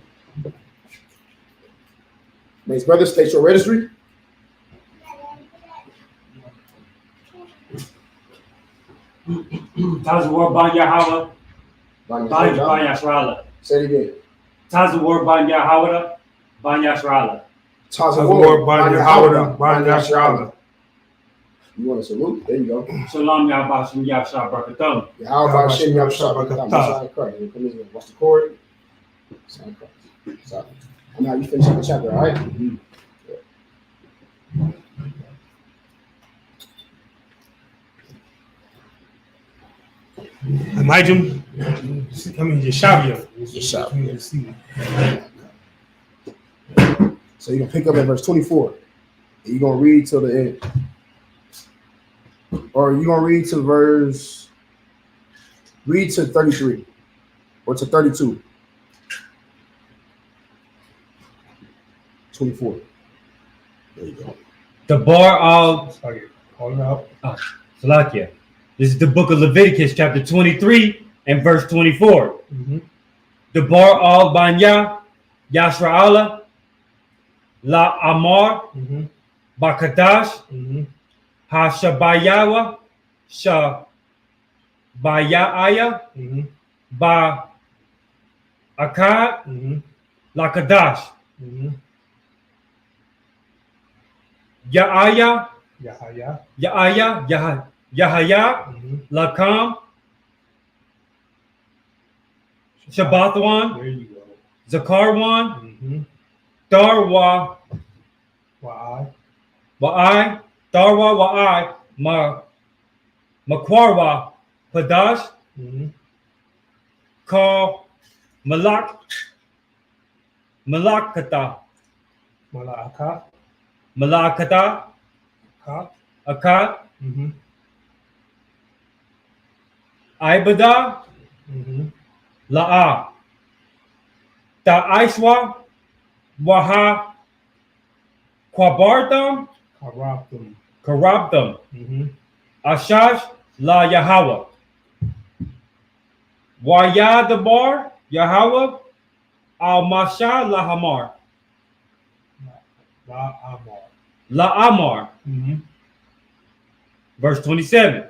Next, brother, state your registry. Tazawar Ban Yahweh, Ban Yashrala. Say it again. Tazawar Ban Yahweh, Ban Yashrala. Tazawar, Ban Yahweh, Ban Yashrala. You want to salute? There you go. Shalom Yahbashim Yahshua Barakatam. How about Shem Yahshua? Watch the chord. Sign Christ. Sorry. And now you finish up the chapter, all right? Mijum. I mean, Yeshavia. So you're going to pick up at verse 24. And you're going to read till the end. Or you're going to read to 33. Or to 32. 24. There you go. The bar of Sorry, call it out. Salakia. This is the book of Leviticus, chapter 23 and verse 24. Mm-hmm. The bar of Banya, Yashra'ala, La Amar, Mm-hmm. Bakadash, Mm-hmm. Hashabayawa, Shabayaya, Mm-hmm. Ba Akkad, Mm-hmm. Lakadash, Mm-hmm. Yaaya, Yahaya. Yahaya, Mm-hmm. Lakam, Shabbatwan, There you go. Zakarwan, Mm-hmm. Darwa, Why? Wa'ai, Darwa Wa'ai, Makwarwa, Padash, Mm-hmm. Ka Malakata, Malaka. Malakata, Ka. Akkad, Mm-hmm. Ibada, Mm-hmm. La'a, Ta'aishwa, Waha, Quabartam, Karaptum. Karabtam, Mm-hmm. Ashash, La Yahweh, Wayadabar, Yahweh, Al Masha, La Hamar, La Amar. La Amar, Mm-hmm. verse 27.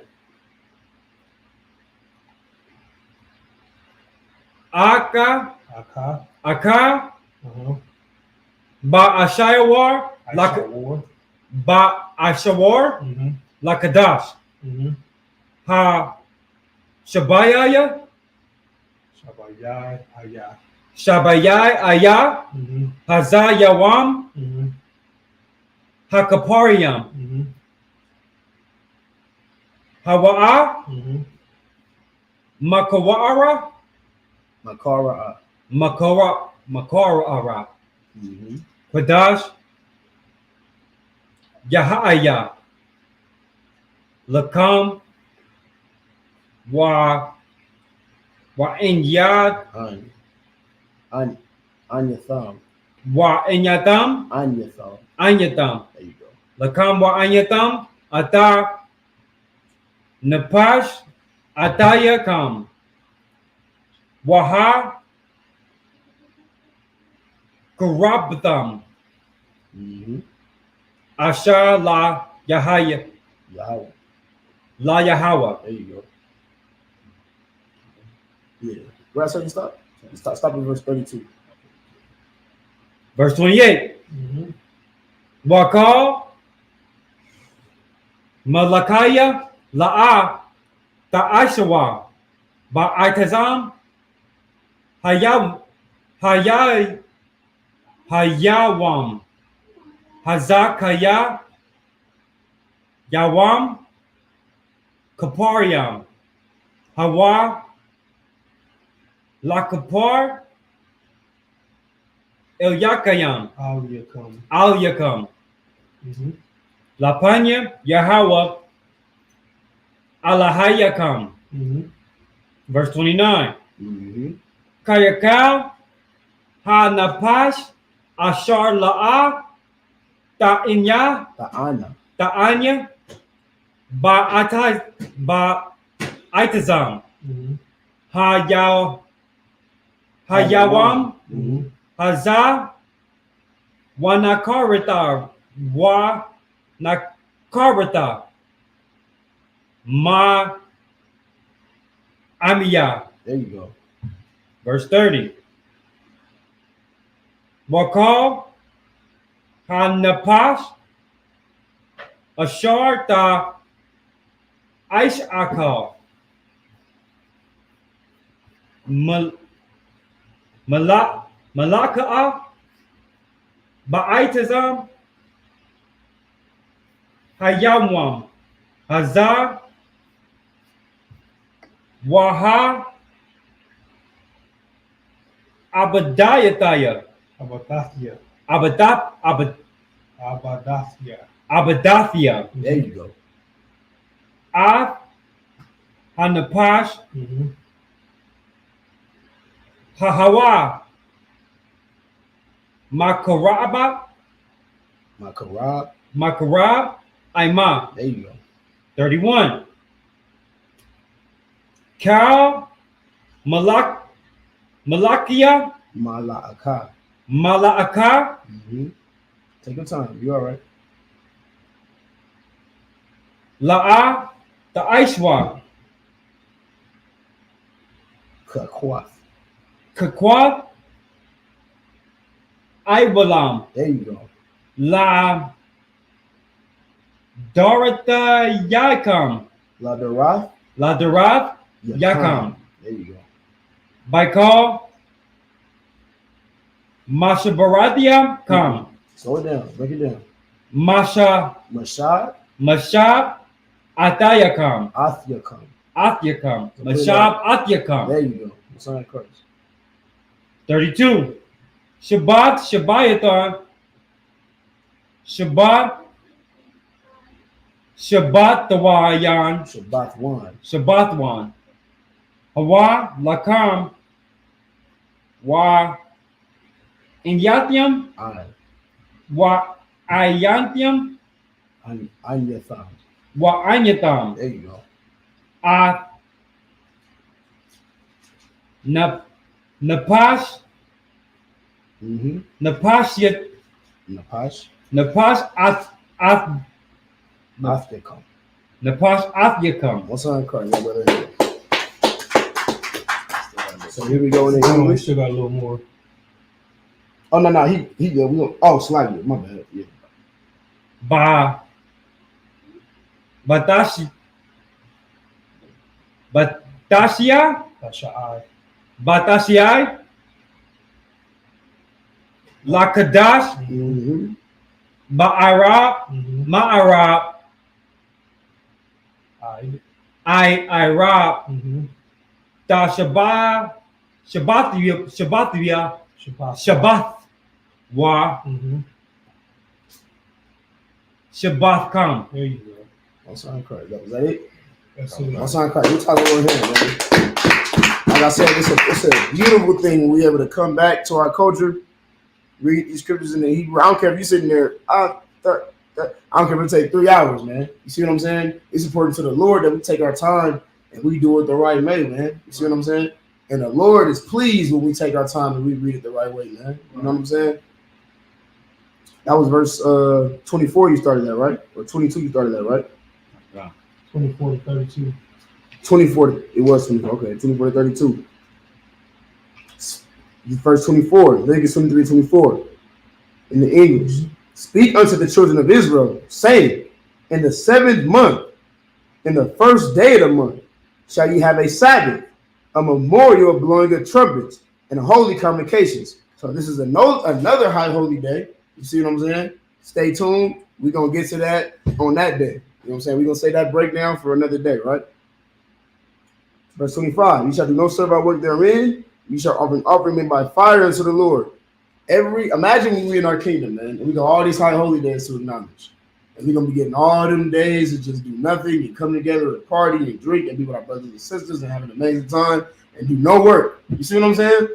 Aka, Aka. Aka, Uh-huh. Ba'ashayawar, Ashawar. Ba'ashawar, Mm-hmm. Lakadash, Mm-hmm. Ha Shabayaya, Shabayai. Ayah. Shabayai Aya, Mm-hmm. Hazayawam, Mm-hmm. Hakapariam, Mm-hmm. Hawa'a, Mm-hmm. Makawara, Makara. Makara, Mm-hmm. Kadash, Yahaya, Lakam, Wa Inyad, On your thumb. Wa Inyatam, On your thumb. Anyatam, There you go. Lakam Wa Anyatam, Ata Napash, Atayakam, Waha Karabtham, Mm-hmm. Asha La Yahaya, Yahweh. La Yahawa. There you go. Yeah. Where I said you stop? Stop at verse 32. Verse 28. Mm-hmm. Wakal Malakaya La'a Ta'ashawa Ba'atazam Hayawam Hazakaya Yawam Kapariam Hawa Lakapar Ilyakayam Al-Yakam. Al Yakam Mm-hmm. Lapanya Yahweh Alahayakam. Mm-hmm. Verse 29. Mm-hmm. Kayakal Ha Napash Ashar La'a Ta'inya Ta'anya Ba'itazam Mm-hmm. Hayawam Mm-hmm. Haza Wanakarita Wa Nakarita Ma Amiya. There you go. Verse 30. Wakal Hanapash Ashar Ta Aish Akal Malaka'a Ba'itazam Hayamwam Hazar Waha Abadayataya Abadathia. Abadathia There you go. Af Hanapash Mm-hmm. Hahawa Makaraba Makarab Aima. There you go. 31. Kal Malakia Mala'aka. Mala'aka Mm-hmm. Take your time. You all right? La'a Ta'aishwa Kakwath. Kakwa Ibalam There you go. La Dorata Yakam Ladarath. La Darath Yakam There you go. Baikal Mashabarathia Kam Slow it down. Break it down. Masha Mashad. Mashab Atayakam Athyakam. Atyakam Mashab Atyakam. There you go. The son of Christ. 32. Shabbat Shabbayathon Shabbat Tawayan Shabbat one. Shabbatwan Hawa Lakam Wa Inyatyam I. Wa Ayantyam Anyatham. Wa Anyatam There you go. At Napash Mm-hmm. Napashyat Napash. Napash At Athyakam. Napash Atyakam. One son of Christ. My brother here. So here we go in the We English. still got a little more. Oh no, he good. We go. Oh, slightly. My bad. Yeah. Batasia, Batasia, That's your eye. Batasiai, Lakadash, Mm-hmm. Ma'arab, Mm-hmm. Ma'arab, Eye. Irab, Mm-hmm. Tashabah, Shabbathia, Shabbat. Shabbath, Wa, Mm-hmm. Shabbath come. There you go. Most High Christ. Was that it? That's it. Most High Christ. We talk over here, man. Like I said, it's a beautiful thing when we're able to come back to our culture, read these scriptures in the Hebrew. I don't care if you're sitting there. I don't care if it take 3 hours, man. You see what I'm saying? It's important to the Lord that we take our time and we do it the right way, man. You see what I'm saying? And the Lord is pleased when we take our time and we read it the right way, man. You know what I'm saying? That was verse 24 you started that, right? Or 22 you started that, right? 24 to 32. 24, it was 24, okay, 24 to 32. Verse 24, Leviticus 23, 24, in the English. Speak unto the children of Israel, saying, in the 7th month, in the first day of the month, shall ye have a Sabbath, a memorial of blowing of trumpets, and holy convocations. So this is another high holy day. You see what I'm saying? Stay tuned. We're going to get to that on that day. You know what I'm saying? We're going to say that breakdown for another day, right? Verse 25, you shall do no servile work therein. You shall offer an offering made by fire unto the Lord. Imagine when we in our kingdom, man, and we got all these high holy days to acknowledge. And we're going to be getting all them days to just do nothing and come together and party and drink and be with our brothers and sisters and have an amazing time and do no work. You see what I'm saying?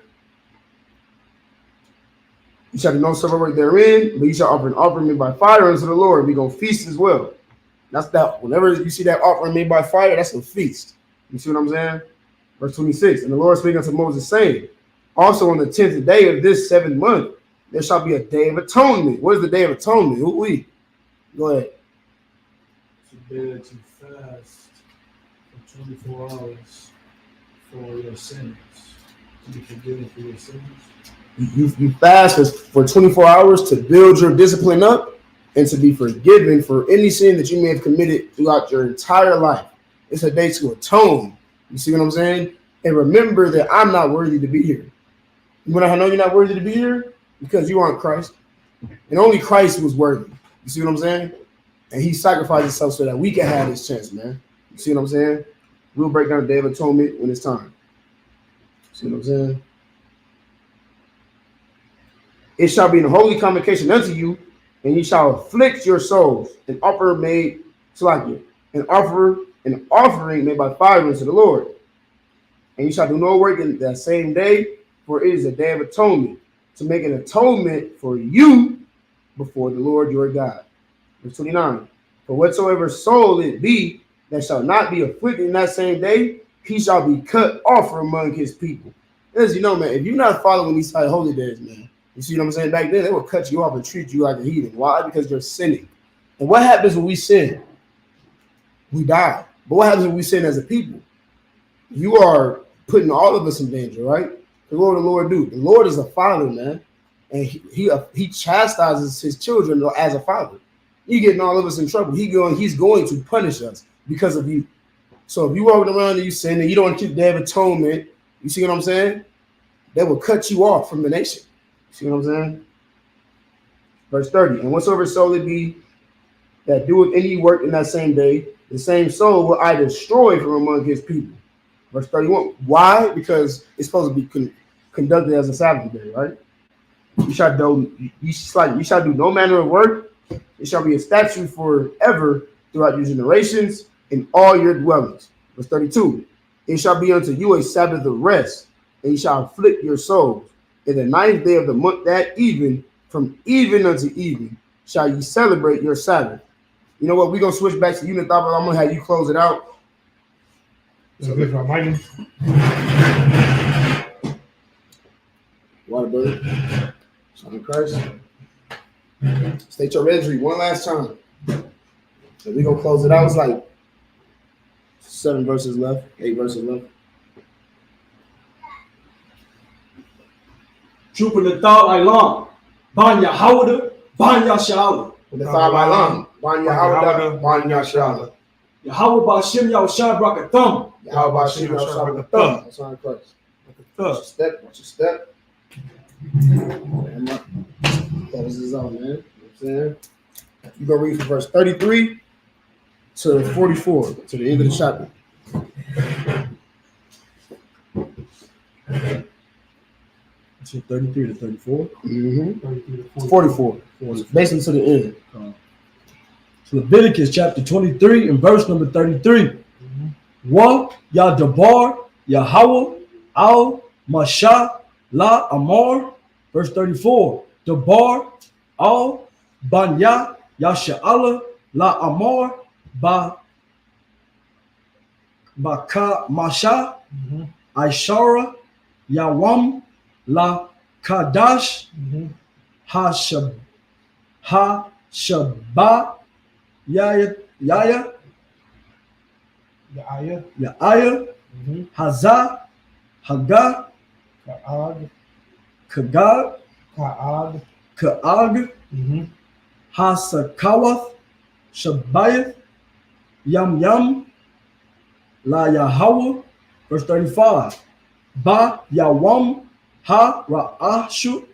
You shall do no servile work therein, but you shall offer an offering made by fire unto the Lord. We're going to feast as well. That's that. Whenever you see that offering made by fire, that's a feast. You see what I'm saying? Verse 26, and the Lord spake unto Moses, saying, also on the 10th day of this 7th month, there shall be a day of atonement. What is the day of atonement? Who we? Go ahead. It's a day that you fast for 24 hours for your sins. To be forgiven for your sins. You fast for 24 hours to build your discipline up and to be forgiven for any sin that you may have committed throughout your entire life. It's a day to atone. You see what I'm saying? And remember that I'm not worthy to be here. When I know you're not worthy to be here, because you aren't Christ. And only Christ was worthy. You see what I'm saying? And he sacrificed himself so that we can have this chance, man. You see what I'm saying? We'll break down the Day of Atonement when it's time. See what I'm saying? It shall be an holy convocation unto you, and ye shall afflict your souls, an offering made an offering made by fire unto the Lord. And you shall do no work in that same day, for it is a day of atonement, to make an atonement for you before the Lord your God. Verse 29. For whatsoever soul it be that shall not be afflicted in that same day, he shall be cut off from among his people. As you know, man, if you're not following these high holy days, man, you see what I'm saying? Back then, they would cut you off and treat you like a heathen. Why? Because you're sinning. And what happens when we sin? We die. But what happens when we sin as a people? You are putting all of us in danger, right? What will the Lord do? The Lord is a father, man. And he chastises his children as a father. He's getting all of us in trouble. He's going to punish us because of you. So if you walking around and you sin and you don't keep the Day of Atonement, you see what I'm saying? They will cut you off from the nation. See what I'm saying? Verse 30. And whatsoever soul it be that doeth any work in that same day, the same soul will I destroy from among his people. Verse 31. Why? Because it's supposed to be conducted as a Sabbath day, right? You shall do no manner of work. It shall be a statute forever throughout your generations in all your dwellings. Verse 32. It shall be unto you a Sabbath of rest, and you shall afflict your souls. In the 9th day of the month, that even, from even unto even, shall you celebrate your Sabbath. You know what? We're going to switch back to Unit Thought, but I'm going to have you close it out. So good for Michael. Water, brother. Son of Christ. State your entry one last time. So we're going to close it out. It's like 7 verses left, 8 verses left. Trooper Nathal Ilam, Banya Hawada, Banya Shala, With the five Alam, Banya Hawada, Banya Shala. Yahweh Bashim Yahushua Brakathum, How about Shimon Shabbat Thumb? That's on Christ. Watch your step, watch your step. That was his own, man. You know what I'm saying? You go read from verse 33 to 44, to the end of the chapter. It's 33 to 34. Mm-hmm. 33 to 40. 44. Basically to the end. So Leviticus chapter 23 and verse number 33. Wa Ya Dabar Yahweh Al Masha La Amor. Verse 34. Dabar Al Banya Yasha'ala La Amor Ba Baka Masha Mhm. Aishara Yawam La Kadash Hashab Hashabah Yaya The ayah. Yaaya Hazah Haga Ka'ag. Kagag Ka'ag. Kaag Hasakawath Shabayeth Yam Yam La Yahweh. Verse 35. Ba Yawam Ha Ra'ashu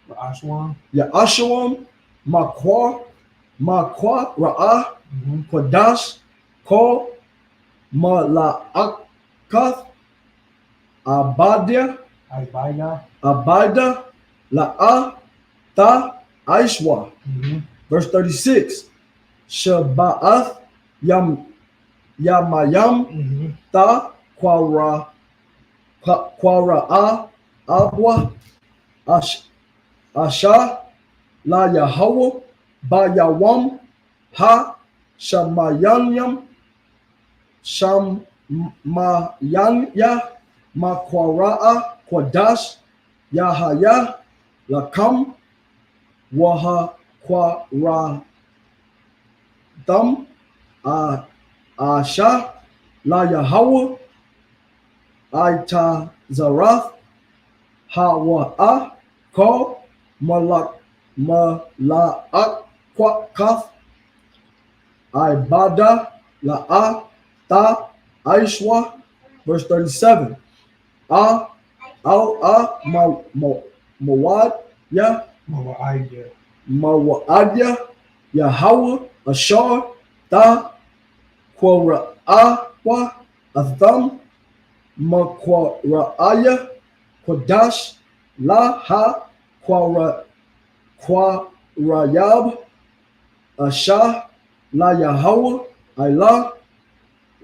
Ashwan. Ya'ashawam Makwa Ra'ah Kodash Ko Mala'akath Abadia Ibaya. Abida La'ah Ta Aishwa. Verse 36. Shaba'ath Yamayam Ta Kwara'a Abwa Asha La Yahweh Ba Yawam Ha Shamayanyam Shamayanya Makwara'a Kwadash Yahaya Lakam Waha Kwara Dam Asha La Yahweh Aita Zarath Hawa'a Ko Mala'akath Ibada La'a Ta Aishwa. Verse 37. Mawad Ya Mawa'ayah. Mawa'adya Yahweh Ashar Ta Kwara'a Atham Makwara'aya Kodash La Ha Kwarayab Asha La Yahweh Ilah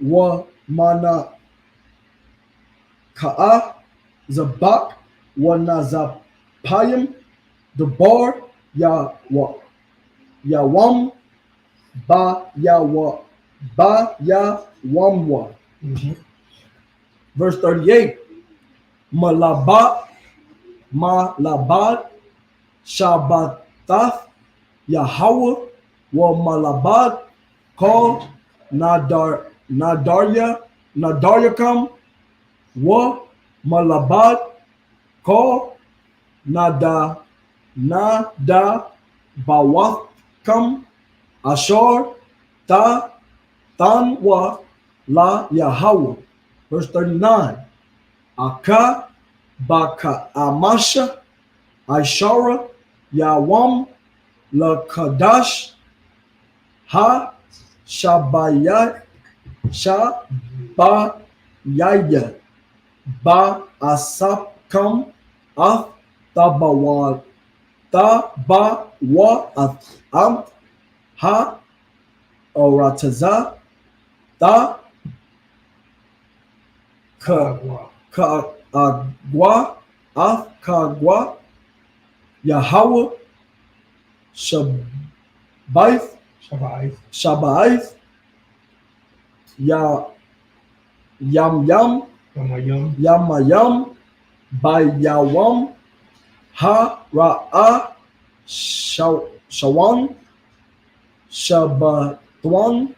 Wa Mana Ka'a Zabak Wa Nazapayim Debar Yawam Ba Yawamwa. Verse 38. Malabad Shabbatath Yahweh Wa Malabad Call Nadaryakam Wa Malabad Call Nada Bawathkam Ashar Ta Tanwa La Yahweh. Verse 39. Aka Baka Amasha Aishara Yawam La Kadash Ha Shabayaya Ba Asapkam Ath Tabawa Ath Ha Orataza Ta Kagwa Ath Kagwa Yahweh Shabaith Shaba'ith. Yam Yamayam. Yamayam Bayawam Ha Ra'a Shawan Shabatwan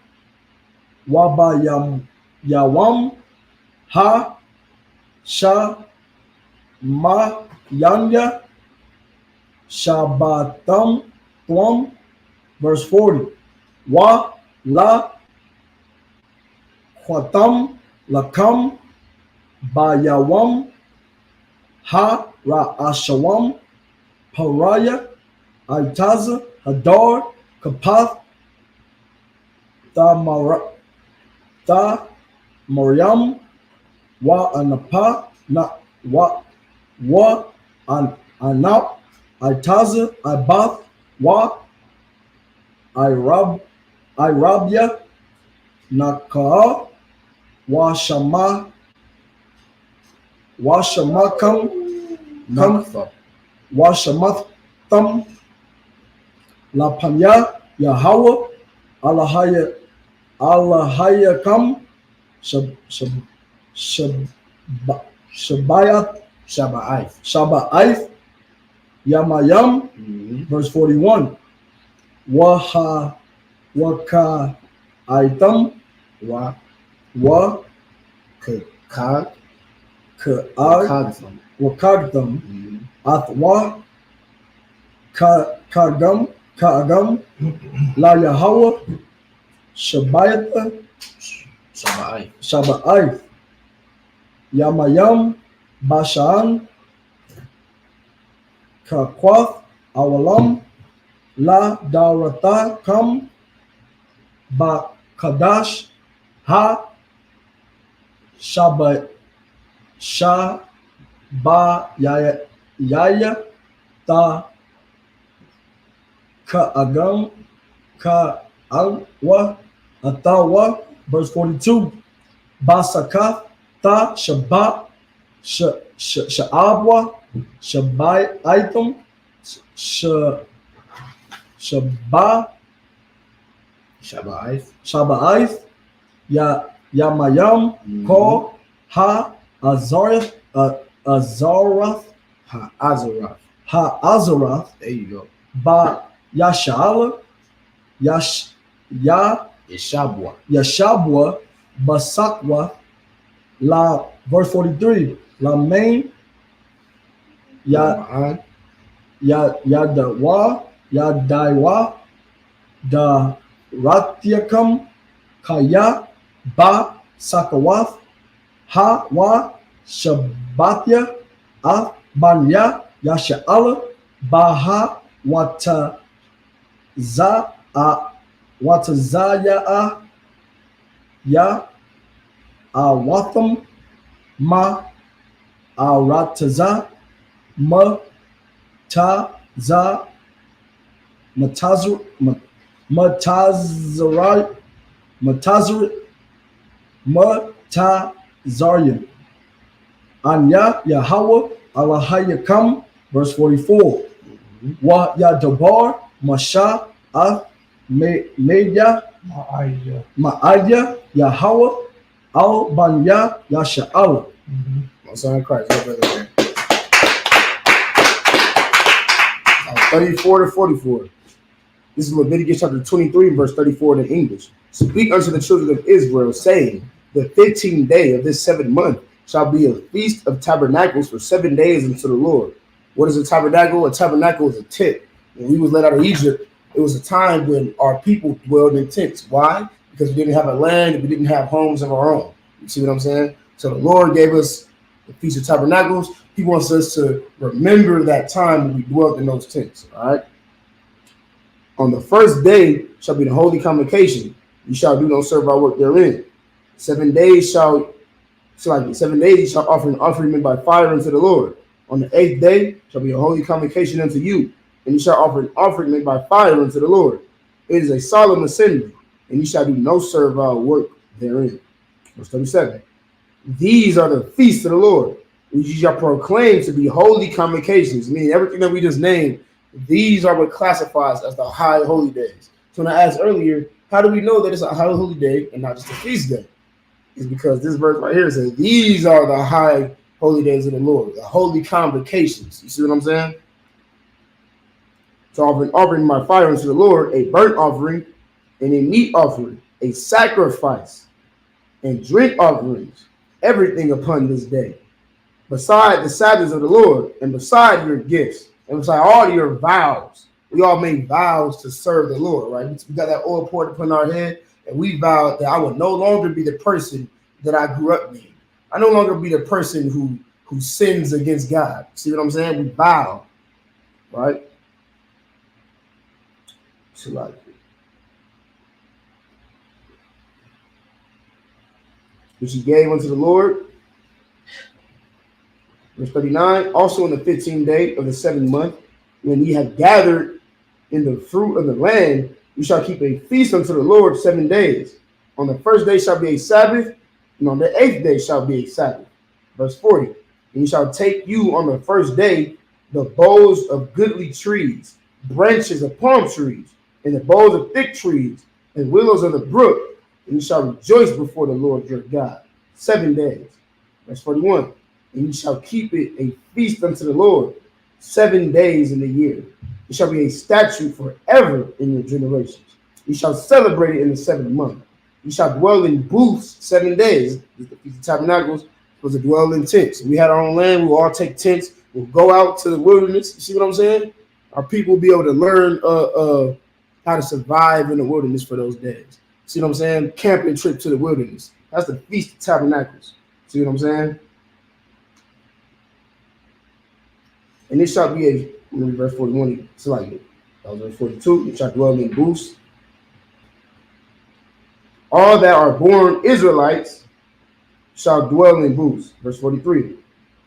Wabayam Yawam Ha Sha Ma Yanya, Shabbatam, Twam, verse 40. Wa, La, Quatam, Lakam, Bayawam, Ha, Ra'ashawam, Paraya, Aitaza, Hadar, Kapath, Ta Mariam, Wa Anapa, Wa Anap, Aitaza, Ibath, Wa Irabia, Naka, Wa Shamakam, Nakfa. Wa Shamatham, La Panya, Yahweh, Allahayakam, Shabayat, Shaba'ath, Yamayam, verse 41. Waka Aitam, Wa Wa Ka Ka'ad, Wakagdam, Athwa, Ka'agam, La Yahweh, Shabayat, Shaba'ath, Yamayam, Bashan, Kakwath, Awalam, La Darata Kam, Ba Kadash, Ha, Shaba, Yaya, Ta, Ka'agam, Ka'alwa, Atawa, verse 42. Basakath, Ta, Shabbat, Sha'abwa, Shabai item, Shaba'ath, Yamayam, Ko, Ha, Azarath, Azarath, There you go. Ba Yasha'ala, Yashabwa, Basakwa, La, verse 43, La Main, Yadaiwa, Da Ratiakam, Kaya, Ba Sakawath, Ha Wa, Shabbatya, Banya, Yasha'ala, Baha, Watazaya, Ya, Awatham, Ma, Arataza, Mataza, Matazarian. Anya, Yahweh, Allahayakam, verse 44. Wa Yadabar, Masha, Media, Ma'aya, Yahweh, Al Banya, Yasha'ala. My son Christ. 34 to 44. This is Leviticus chapter 23, verse 34 in English. Speak unto the children of Israel, saying, the 15th day of this 7th month shall be a feast of tabernacles for 7 days unto the Lord. What is a tabernacle? A tabernacle is a tent. When we was led out of Egypt, it was a time when our people dwelled in tents. Why? Because we didn't have a land, we didn't have homes of our own. You see what I'm saying? So the Lord gave us the Feast of Tabernacles. He wants us to remember that time when we dwelt in those tents. All right. On the first day shall be the holy convocation. You shall do no servile work therein. 7 days shall offer an offering made by fire unto the Lord. On the 8th day shall be a holy convocation unto you, and you shall offer an offering made by fire unto the Lord. It is a solemn assembly, and you shall do no servile work therein. Verse 37. These are the feasts of the Lord, which you shall proclaim to be holy convocations. Meaning everything that we just named, these are what classifies as the high holy days. So when I asked earlier, how do we know that it's a high holy day and not just a feast day? It's because this verse right here says, these are the high holy days of the Lord, the holy convocations. You see what I'm saying? So offering my fire unto the Lord, a burnt offering and a meat offering, a sacrifice and drink offerings, everything upon this day. beside the Sabbaths of the Lord, and beside your gifts, and beside all your vows. We all made vows to serve the Lord, right? We got that oil poured upon our head, and we vowed that I would no longer be the person that I grew up being. I no longer be the person who sins against God. See what I'm saying? We vow, right? So like, which he gave unto the Lord. Verse 39, also in the 15th day of the 7th month, when ye have gathered in the fruit of the land, you shall keep a feast unto the Lord 7 days. On the first day shall be a Sabbath, and on the 8th day shall be a Sabbath. Verse 40, and you shall take you on the first day the boughs of goodly trees, branches of palm trees, and the boughs of thick trees, and willows of the brook, and you shall rejoice before the Lord your God 7 days. Verse 41, and you shall keep it a feast unto the Lord 7 days in the year. It shall be a statute forever in your generations. You shall celebrate it in the 7th month. You shall dwell in booths 7 days. The Feast of Tabernacles was to dwell in tents. We had our own land. We'll all take tents. We'll go out to the wilderness. You see what I'm saying? Our people will be able to learn how to survive in the wilderness for those days. See what I'm saying? Camping trip to the wilderness. That's the Feast of Tabernacles. See what I'm saying? And it shall be a, verse 41, it's like it. That was verse 42. You shall dwell in booths. All that are born Israelites shall dwell in booths. Verse 43.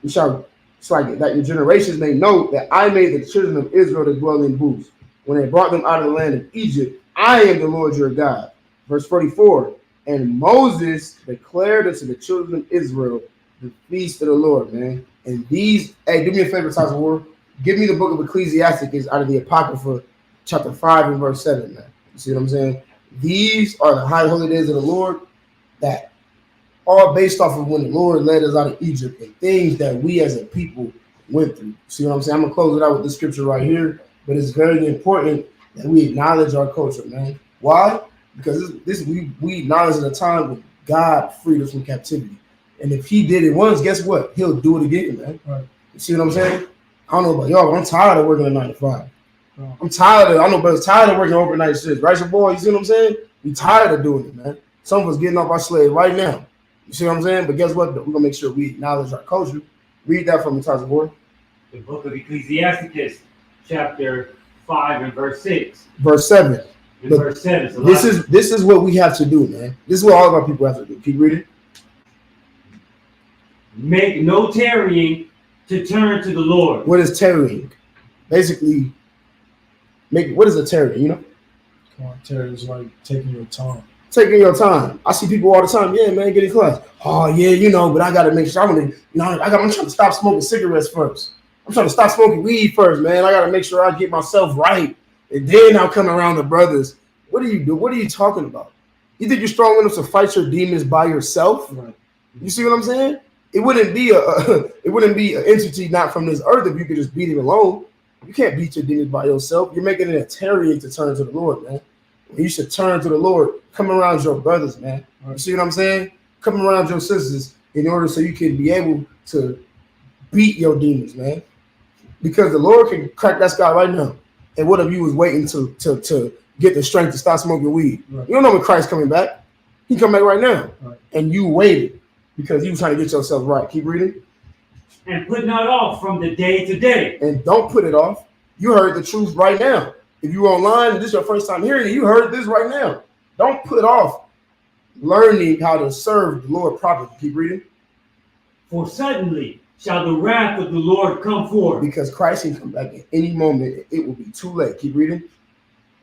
You shall, it's like it, that your generations may know that I made the children of Israel to dwell in booths. When they brought them out of the land of Egypt, I am the Lord your God. Verse 44. And Moses declared unto the children of Israel the feast of the Lord, man. And these, hey, do me a favor, Tyson Ward. Give me the book of Ecclesiasticus out of the Apocrypha, chapter 5 and verse 7, man. You see what I'm saying? These are the high holy days of the Lord that are based off of when the Lord led us out of Egypt and things that we as a people went through. See what I'm saying? I'm going to close it out with this scripture right here, but it's very important that we acknowledge our culture, man. Why? Because we acknowledge at a time when God freed us from captivity. And if he did it once, guess what? He'll do it again, man. Right. You see what I'm saying? I don't know about y'all, but I'm tired of working a 9 to 5. Right. I'm tired of, I know, but I'm tired of working overnight shifts. Right, your boy? You see what I'm saying? We tired of doing it, man. Some of us getting off our slave right now. You see what I'm saying? But guess what? We're going to make sure we acknowledge our culture. Read that from the Tyson boy. The book of Ecclesiasticus, chapter 5 and verse 6. Verse 7. And verse 7. So This is what we have to do, man. This is what all of our people have to do. Keep reading. Make no tarrying to turn to the Lord. What is tarrying? Basically, what is a tarrying, you know? Come on, Terry, it's like taking your time. Taking your time. I see people all the time. Yeah, man, get in class. Oh, yeah, you know, but I got to make sure I'm trying to stop smoking cigarettes first. I'm trying to stop smoking weed first, man. I got to make sure I get myself right. And then I'll come around the brothers. What do you do? What are you talking about? You think you're strong enough to fight your demons by yourself? Right. You see what I'm saying? It wouldn't be an entity not from this earth if you could just beat it alone. You can't beat your demons by yourself. You're making it a tarrying to turn to the Lord, man. You should turn to the Lord. Come around your brothers, man. You see what I'm saying? Come around your sisters in order so you can be able to beat your demons, man. Because the Lord can crack that sky right now. And what if you was waiting to get the strength to stop smoking weed? Right. You don't know when Christ's coming back. He come back right now. Right. And you waited because you was trying to get yourself right. Keep reading. And put not off from the day to day. And don't put it off. You heard the truth right now. If you're online and this is your first time hearing it, you heard this right now. Don't put off learning how to serve the Lord properly. Keep reading. For suddenly shall the wrath of the Lord come forth. Because Christ can come back at any moment. It will be too late. Keep reading.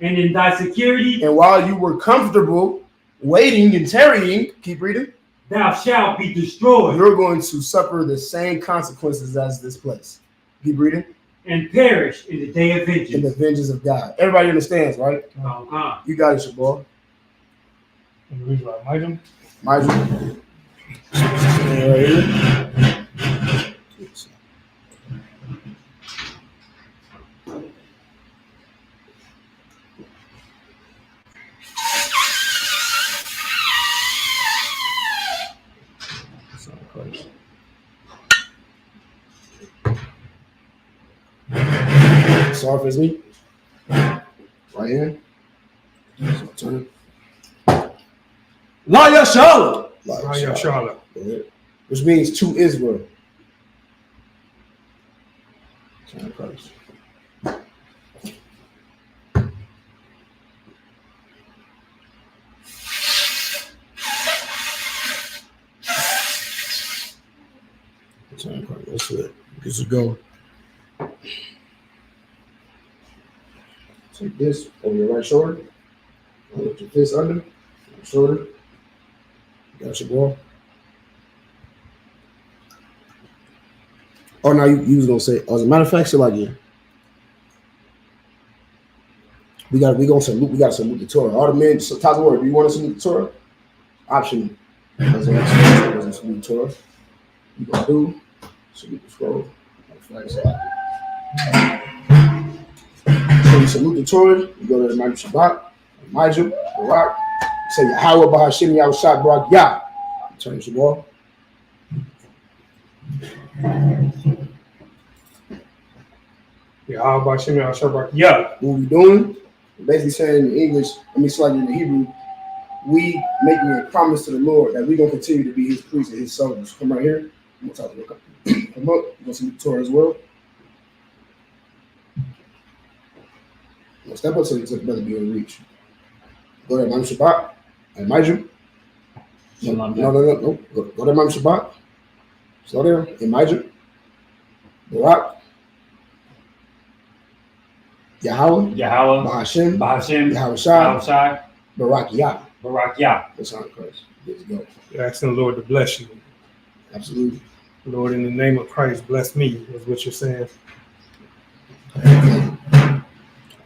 And in thy security, And while you were comfortable waiting and tarrying, keep reading, thou shalt be destroyed you're going to suffer the same consequences as this place. Keep reading. and perish in the day of In the vengeance. vengeance of God. Everybody understands, right? Uh-huh. You got it, your boy. And the reason why I might him. My right here. off as me. Right hand. So turn. Laya Shala. Raya Shala. Which means to Israel. Turn Christ. That's it. Good to go. Take this over your right shoulder. Lift your fist under. Right shoulder. Got your ball. Oh, now you was gonna say. As a matter of fact, Shalakia, we gonna salute. We gotta salute the Torah. All the men. So, Tazawar, do you want to salute the Torah? Optional. As a salute the Torah. You gonna do salute the scroll. So you salute the Torah. You go to the Maghrib Shabbat, Majah, Barak. Say Yahweh Bahashim Yahushua Barak Yah. Turn your ball. Yahweh Bashem Yahshua. Yeah. What we doing? We're basically saying in English, slightly in the Hebrew, we making a promise to the Lord that we're gonna continue to be his priests and his soldiers. Come right here. I'm gonna talk to you. Come up. You're gonna see the Torah as well. Now step up so you brother be in reach. Go to Imam Shabbat and Majah. No. Go to Imam Shabbat. Slow down. In Majah. Barak. Yahweh, Bahashim, Yahushua, Barak Yah. That's how it goes. Let's go. You're asking the Lord to bless you. Absolutely. Lord, in the name of Christ, bless me, is what you're saying.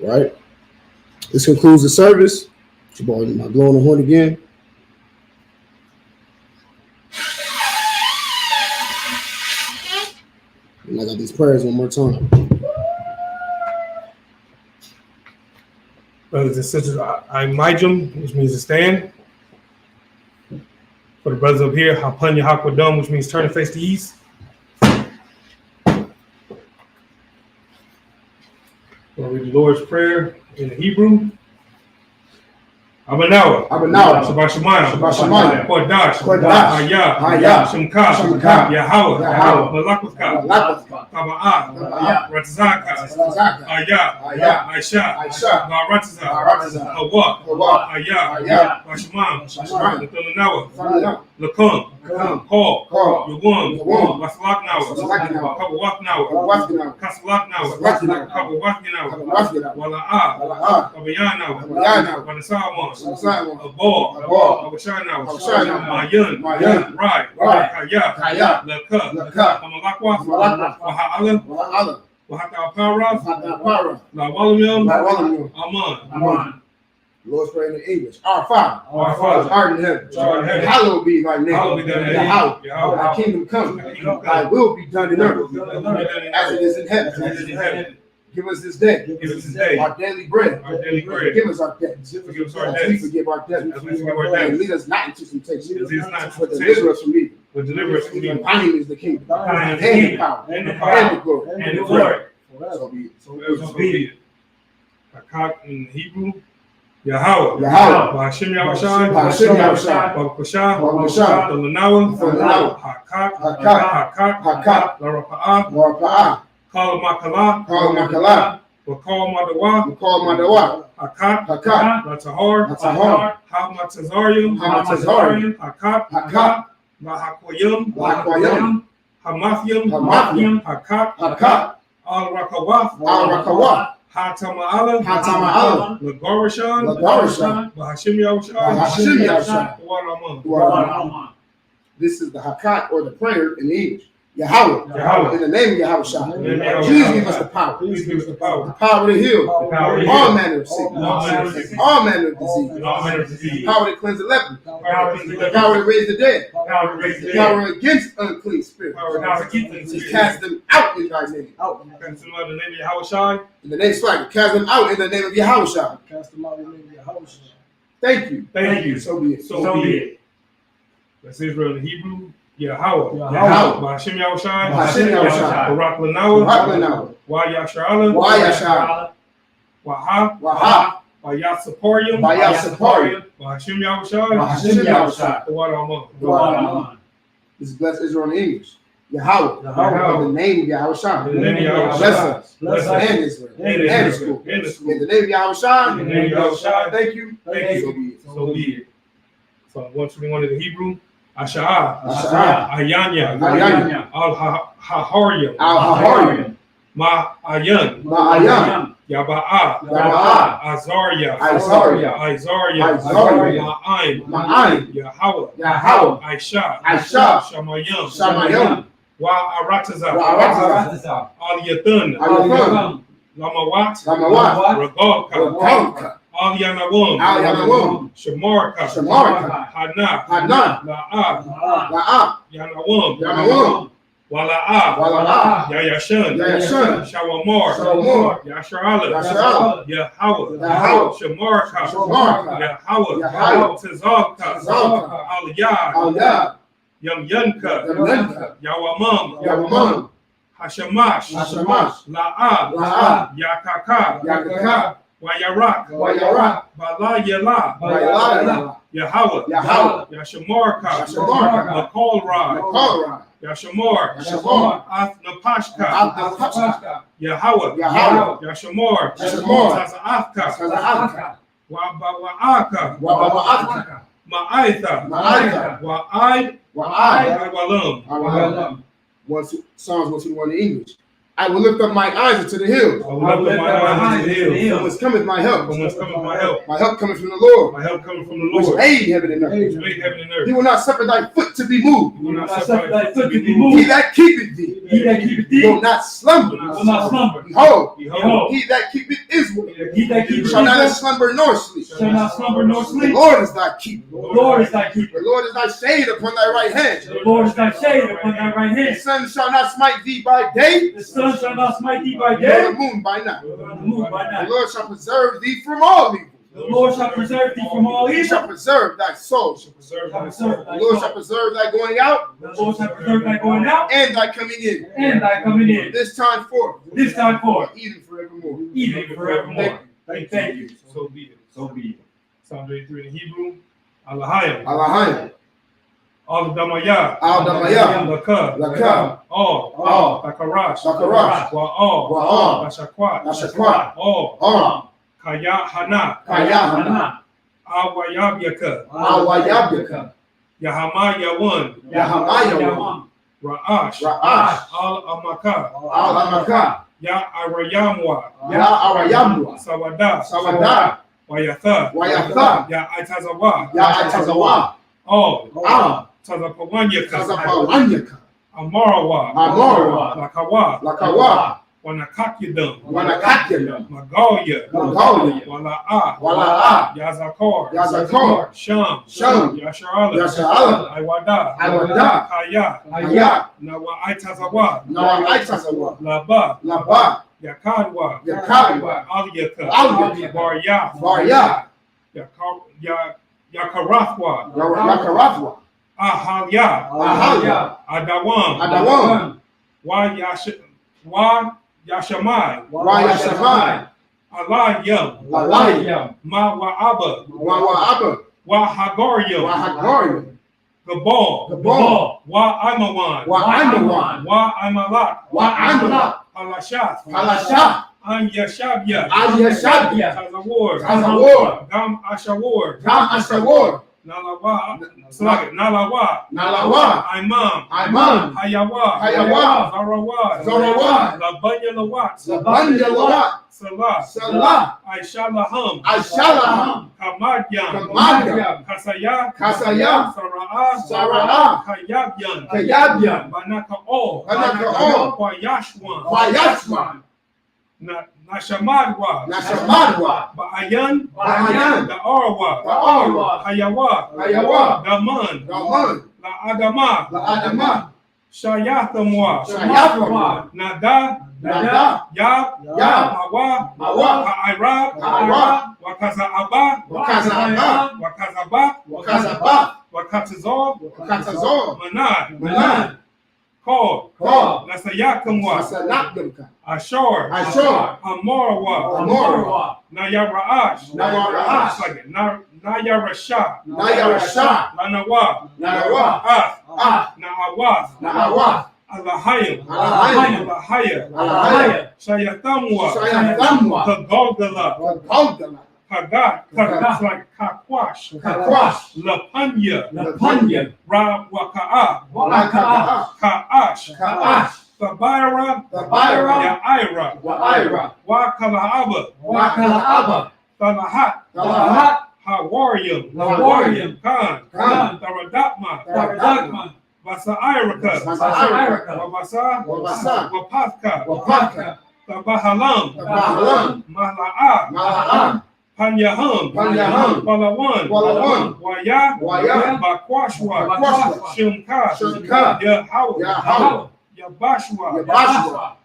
Right. This concludes the service. Am I blowing the horn again? And I got these prayers one more time. Brothers and sisters, I'm Majum, which means to stand. For the brothers up here, Hapanya Hakwadam, which means turn and face the east. We'll read the Lord's Prayer in the Hebrew. Abanawa. Shabbat Shemayim. Kodash. Hayah. Shemka. Yahweh. Malakwaka. Taba'ah. Ratzaka. Ayah. Aisha. Baratza. Hawa. Ayah. Bashimam. Nathanawa. Lakum. Paul. Yawam. Waslaknawa. Kabawaknawa. Kasalaknawa. Kabawaknawa. Wala'ah. Kabayanawa. Wanasawa. A ball, Abashana, Mayun, Right, Kaya, Laka, Amalakwa, Waha'ala, Wahata Para, Lawalam, Aman. Lord's Prayer in English. Our Father, art in heaven. Hallowed be thy name. Yahweh. Thy kingdom come. Thy will be done in earth as it is in heaven. Give us this day our daily bread. Forgive us our debts. As we forgive our debtors. And lead us not into temptation, but deliver us from evil. Thine is the kingdom, and the power, and the glory, and the glory. So be it. Hakak in Hebrew, Yahweh. Bahashim Yahushua. Babakashah. Thalanawa. Hakak. Larapa'ah. Call Makala, Wakal Madawa, Hakat, Latahar, Hamatazarium, Hakat, Mahakwayum, Hamathium, Hakat, Al Rakawath, Hatama'ala, Lagorishan, Bahashim Yahushua. This is the Hakat or the prayer in English. Yahweh. In the name of Yahushua. Please give us the power. The power to heal all manner of sickness, all manner of disease, power to cleanse the leper, the power to raise the dead, the power against unclean spirits, to cast them out in thy name. In the name of cast them out in the name of Yahushua. Thank you. So be it. That's Israel in Hebrew. Yahweh. Bahashim Yahushua. Barak Lanawa. Wa Yasharala, Wa Yashar, Waha, Waha, Wa Yasaporium, Wa Yasaporium, Wa Hashim Yahushai, Wa Hashem Yahushai. Wa Ramon. Wa This is blessed Israel in English. Yahweh, Yahweh. in the name of Yahushua. In the name of Yahushua. Bless us. Bless us. And Israel. And And Israel. the school. And the school. In the name of Yahushua. In the name of Yahushua. Thank you. Thank So you. be it. So be it. So 121 in the Hebrew. Asha'ah, Asha'ah, Ayanya, Ayanya, Al-Haharyam, Al-Haharyam, Ma'ayan, Ma'ayan, Yaba'a, Yaba'a, Azarya, Azarya, Izarya, Izarya, Ma'ain, Ma'ain, Yahweh, Yahweh, Aisha, Aisha, Shamayam, Shamayam, Wa Arataza, Wa Al-Yathan, Al-Yathan, Lamawat, Lamawat, Ragalka, Ragalka, Al-Yanawam, Al-Yanawam, Shamarka, Shamarka, Hana, Hanan, La'ah, La'ah, Yanawam, Yanawam, Wala'ah, Wala'ah, Yayashan, Yayashan, Shawamar, Shawamar, Yasharala, Yasharala, Yahweh, Yahweh, Shamarka, Shamarka, Yahweh, Yahweh, Tazalka, Tazalka, Al-Yad, Al-Yad, Yamyanka, Yamyanka, Yawamam, Yawamam, Hashamash, Hashamash, La'ah, La'ah, Yakaka, Yakaka, Wayarak, Wayarak, Bala Yala, Bayala, Yahweh, Yahweh, Yashamarka, Yashamarka, Nakal Rod, Korah, Yashamar, Yashamar, Athnapashka, Al-Hashka, Yahweh, Yahweh, Yashamar, Yashamar, Taza'afka, Taza'afka, Wa'aka, Wa'aka, Ma'aitha, Ma'aitha, Wa'ai, Wa'ai, Walam. Awalam. Psalms 121 in English. I will lift up my eyes unto the hills. I will lift up my eyes to the hills. From whence cometh my help? From whence cometh my help? My help cometh from the Lord, My help coming from the which Lord, made heaven and which earth. made heaven and He earth. will not suffer thy foot to be moved. He will not suffer thy foot to be He moved. that keepeth thee He that keepeth thee will not slumber. will not slumber. Behold, Behold, he that keepeth Israel He that keepeth shall neither Israel slumber nor sleep. shall not slumber nor The sleep. Lord is thy keeper. The Lord is thy keeper. The Lord is thy shade upon thy right hand. The Lord is thy shade upon thy right The hand. sun shall not smite thee by day, The sun shall not smite thee by nor day, the moon by night. nor the moon by The night. Lord shall preserve thee from all evil. The Lord shall preserve thee from all He shall evil. preserve thy soul. preserve Shall thy preserve soul. The thy Lord soul. shall preserve thy going out The Lord shall preserve thy going out and thy coming in. and thy coming in. This time forth, This time forth, even forevermore. even forevermore. Thank you. So be it. So be it. Psalm 83 in Hebrew. Alahayim. Alahayim, Al-Damayah. Al-Damayah, Laka. Laka, All. Takarash. Takarash, Wa'al. Wa'al, Tashakwat. Tashakwat, All. Kaya Hana. Kayahana, Awayabyaka. Awayabyaka, Yahama Yawan. Yahamaya, Ra'ash. Ra'ash, Al-Amaka. Al-Amaka, Ya Arayamwa. Ya Arayamwa, Sawada. Sawada, Wayatha. Wayatha, Ya Itazawa. Ya Atazawa, All. Tazapawanyaka, Tazapawanyaka. Amarawa. Amarawa, Lakawa. Lakawa, Wanakakidam. Wanakakyana, Magalia. Magalia, Wala'a. Wala'a, Yazakar. Yazakar, Sham. Sham, Yasharala. Yasharala, Iwada. Iwada, Kaya. Aya, Nawa Itazawa. Nawa'itazawa, Laba. Laba, Yakadwa. Yakadwa, Aliyaka. Aliyaka, Barya. Barya, Yakarathwa. Yakarafwa, Ahalya. Ahalya, Adawam. Adawam, Wa Yashamai. Wayashamai, Alayam. Alayam, Ma Wa'aba. Wa'aba, Wa Hagaryam. Wahagaryam, Gabal. Gabal, Wa Imawan. Wa'amawan, Wa Imalak. Wa'amala, Halashath. Halasha, An Yashabya. Al-Yashabya, Tazawar. Tazawar, Gam Ashawar. Gam Ashawar, Nalawa. Nalawa. Nalawa, Imam. Imam, Hayawa. Hayawa, Zarawad. Zorawad, Labanya Lawat. Labanya Lawat, Salah. Salah, Aisha Laham. Aishalaham, Kamadyam. Kamadyam, Kasaya. Kasaya, Sara'ah. Sara'ah, Kayabyan. Kayabyan, Banaka'o. Banaka'o, Kwayashwan. Wayashman, Nashamadwa. Nashamadwa, Ba'ayan. Ba'ayan, Da'arwa. Da'arwa, Hayawa. Hayawa, Daman. Daman, La'adama. La'adama, Shayathamwa. Shayathamwa, Nada. Nada, Yab. Yab, Hawa. Hawa, Ha'ira. Ha'ira, Wakaza'aba. Wakazaba, Wakazaba. Wakazaba, Wakatazor. Wakatazor, Manad. Manan, Call. Nasayakamwa. Masanakdamka. Ashar. Ashar. Amarawa. Amora. Nayaraash. Nayaraash. It's like it. Nayarasha. Nayarasha. Lanawa. Narawa. Ah. Naawas. Naawa. Alahayim. Alahayim. Alahaya. Alahaya. Shayatamwa. Shayathamwa. Kagogala. Kagaldala. Kagat. It's like Kakwash. Kakwash. Lapanya. Lapanya. Rawaka'a. Waka'a. Ka'ash. Ka'ash. Thabira. Thabira. Ya'ira. Wa'ira. Wakala'aba. Wakala'aba. Thalahat. Talahat. Hawarium. Hawarium. Khan. Khan. Tharadakma. Taradakma. Vasa'iraka. Vasa'iraka. Wabasa. Wabasa. Wapathka. Wapaka. Thabahalam. Tabahalam. Mala'a. Mala'am. Panyaham. Panyaham. Palawan. Palawan. Waya. Waya. Bakwashwa. Bakwashwa. Shimka. Shimka. Yahawa. Yahawa. Yabashwa. Yabashwa.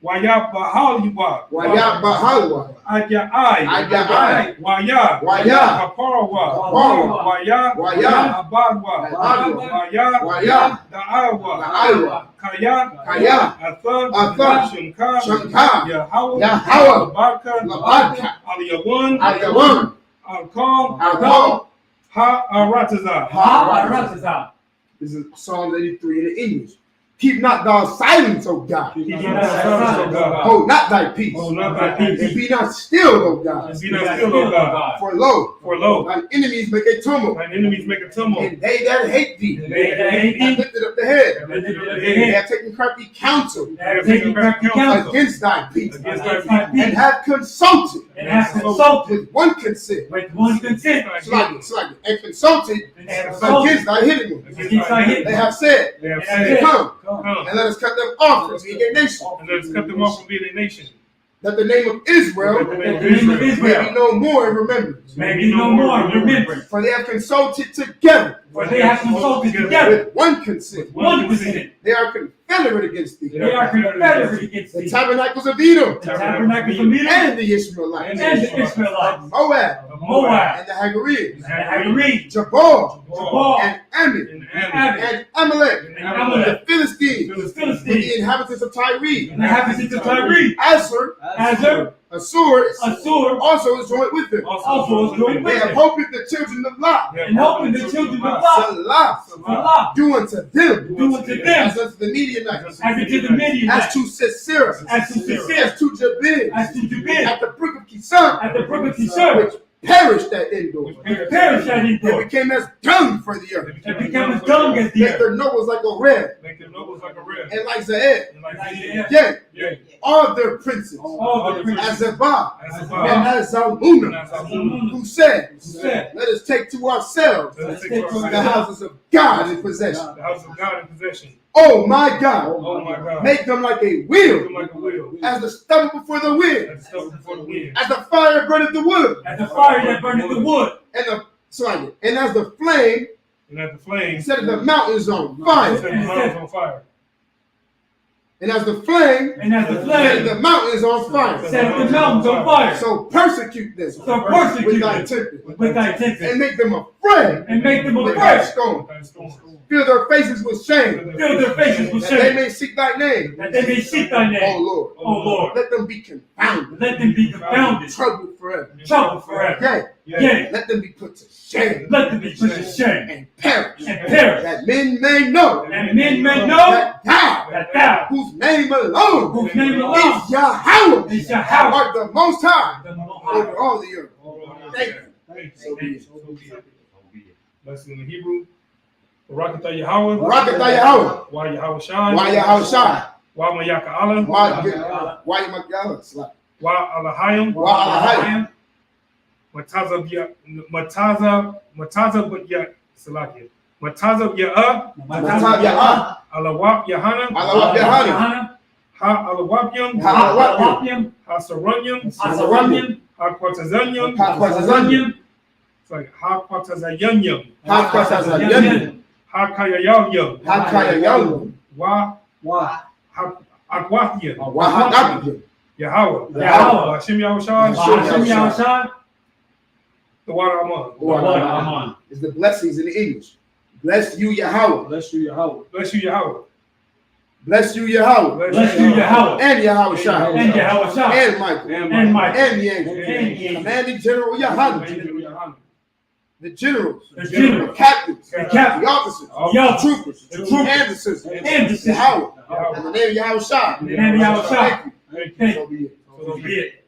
Waya Bahalwa. Waya Bahalwa. Aja'ai. Aja'ai. Waya. Waya. Kaparwa. Kaparwa. Waya. Waya. Abadwa. Abadwa. Waya. Waya. Da'awa. Da'awa. Kaya. Kaya. Atha. Atha. Shimka. Shimka. Yahawa. Yahawa. Labaka. Labaka. Aliyawan. Ayawan. Alkal. Alkal. Ha'arataza. This is Psalm 83 in the English. Keep not thou silence, O God. Hold not thy peace. Hold not thy peace. And be not still, O God. Be not still, O God. For lo, For thine enemies make a tumult, thine enemies make a tumult. and they that hate thee They that hate have thee, lifted up the head. lifted up the They head. have taken crafty counsel They have taken crafty counsel against thy peace, against thy people. and have consulted And have consulted with one consent. with one consent. Slightly, and consulted And consulted against thy hidden ones. against thy They hidden. have said, They have and said, come, Come, and let us cut them off from being a nation, and let us cut them off from being a nation. that the name of Israel That the name of may Israel be no more in remembrance. may be no more remembered. For they have consulted together For they have consulted together with one consent. one consent. They are confederate against thee. They are confederate against The thee. tabernacles of Edom The tabernacles of Edom and the Ishmaelites, and the Israelites, Moab of Moab, and the Hagarenes, and Hagarenes, Jabal Jabal, and Ammon and Ammon, and Amalek, and Amalek, the Philistines, the with Philistines, the inhabitants of Tyre, and the inhabitants of Tyre, Assur, Azur, Assur Assur, also is joined with them. also is joined They with have them, hoped the children of Lot, and helping the children of Lot, Salah, Allah, do unto them do unto them, as unto the Midianites, as it did the Midianites, as to Sisera, as to Sisera, as to Jabin, as to Jabin, at the brook of Kison, at the brook of Kishon, which perished at Endor, and perished at and Endor, became as dung for the earth. and became as dung as the Make earth, their nobles like a red, make their nobles like a red, and like Zaed. and like the Yea, yeah, all their princes, all the as princes, Zebah as and above, as Zalmunna, and as Amun, who said, who said, let us take to ourselves let us take the the houses of God in possession. house of God in possession. Oh my God, Oh my God. make them like a Make them wheel, like a wheel. as the stubble before the wind, And stuff before the wind. as the fire burneth the wood, As the fire that burneth the wood. and as the flame And as the flame set the mountains on set fire, the mountains on fire. and as the flame And as the set flame the mountains on fire. set the mountains on fire. So persecute them So persecute with thy them tempest, with thy tempest. and make them afraid And make them with thy afraid. scorn. Thy storms. Fill their faces with shame, Fill their faces with that they shame. may seek thy name, That they may seek thy O name. Lord. O Lord. Let them be confounded, Let them be confounded. troubled forever. Troubled forever. Yea, Yea. let them be put to shame Let them be put to shame. and perish, And perish. that men may know And men may know that thou, that thou, whose name alone whose name alone is Yahweh, is Yahweh, art the Most High the Most over High. all the earth. Thank you. So be it. Lesson in the Hebrew. Barakatah Yahweh. Barakatah Yahweh. Why Yahweh Shai. Why Yahweh Shai? Why Mayaka Allah. Why Yahweh? Why Alahayim. Why Alahayim? Matazab Salakia. Matazab Ya'ah. Matab Yahweh. Alawap Yahana. Alawap Yahana. Ha Alawapyam. Ha Alawapyam. Ha Saranyam. Saranyam. Ha Quatazanyam. Ha Quatazanyam. It's like Ha Quatazanyam. Ha Quatazanyam. Ha Kayayam. Ha Kayayam. Wa Aquathia. Wahadapyam. Yahweh. Yahweh. Hashem Yahushua. Hashem Yahushua. The water Aman. Is the blessings in the English. Bless you, Yahweh. Bless you, Yahweh. Bless you, Yahweh. Bless you, Yahweh. Bless you, Yahweh. And Yahweh Shai. And Yahweh Shai. And Michael. And Michael. And the angels. And the angels. Commanding General Yahweh. The generals. The generals. The captains. The captains. The officers. The officers. troopers. The troopers. And the sisters. And the sisters. Yahweh. In the name of Yahweh Shai. In the name of Yahweh Shai. Thank you. So be it. So be it.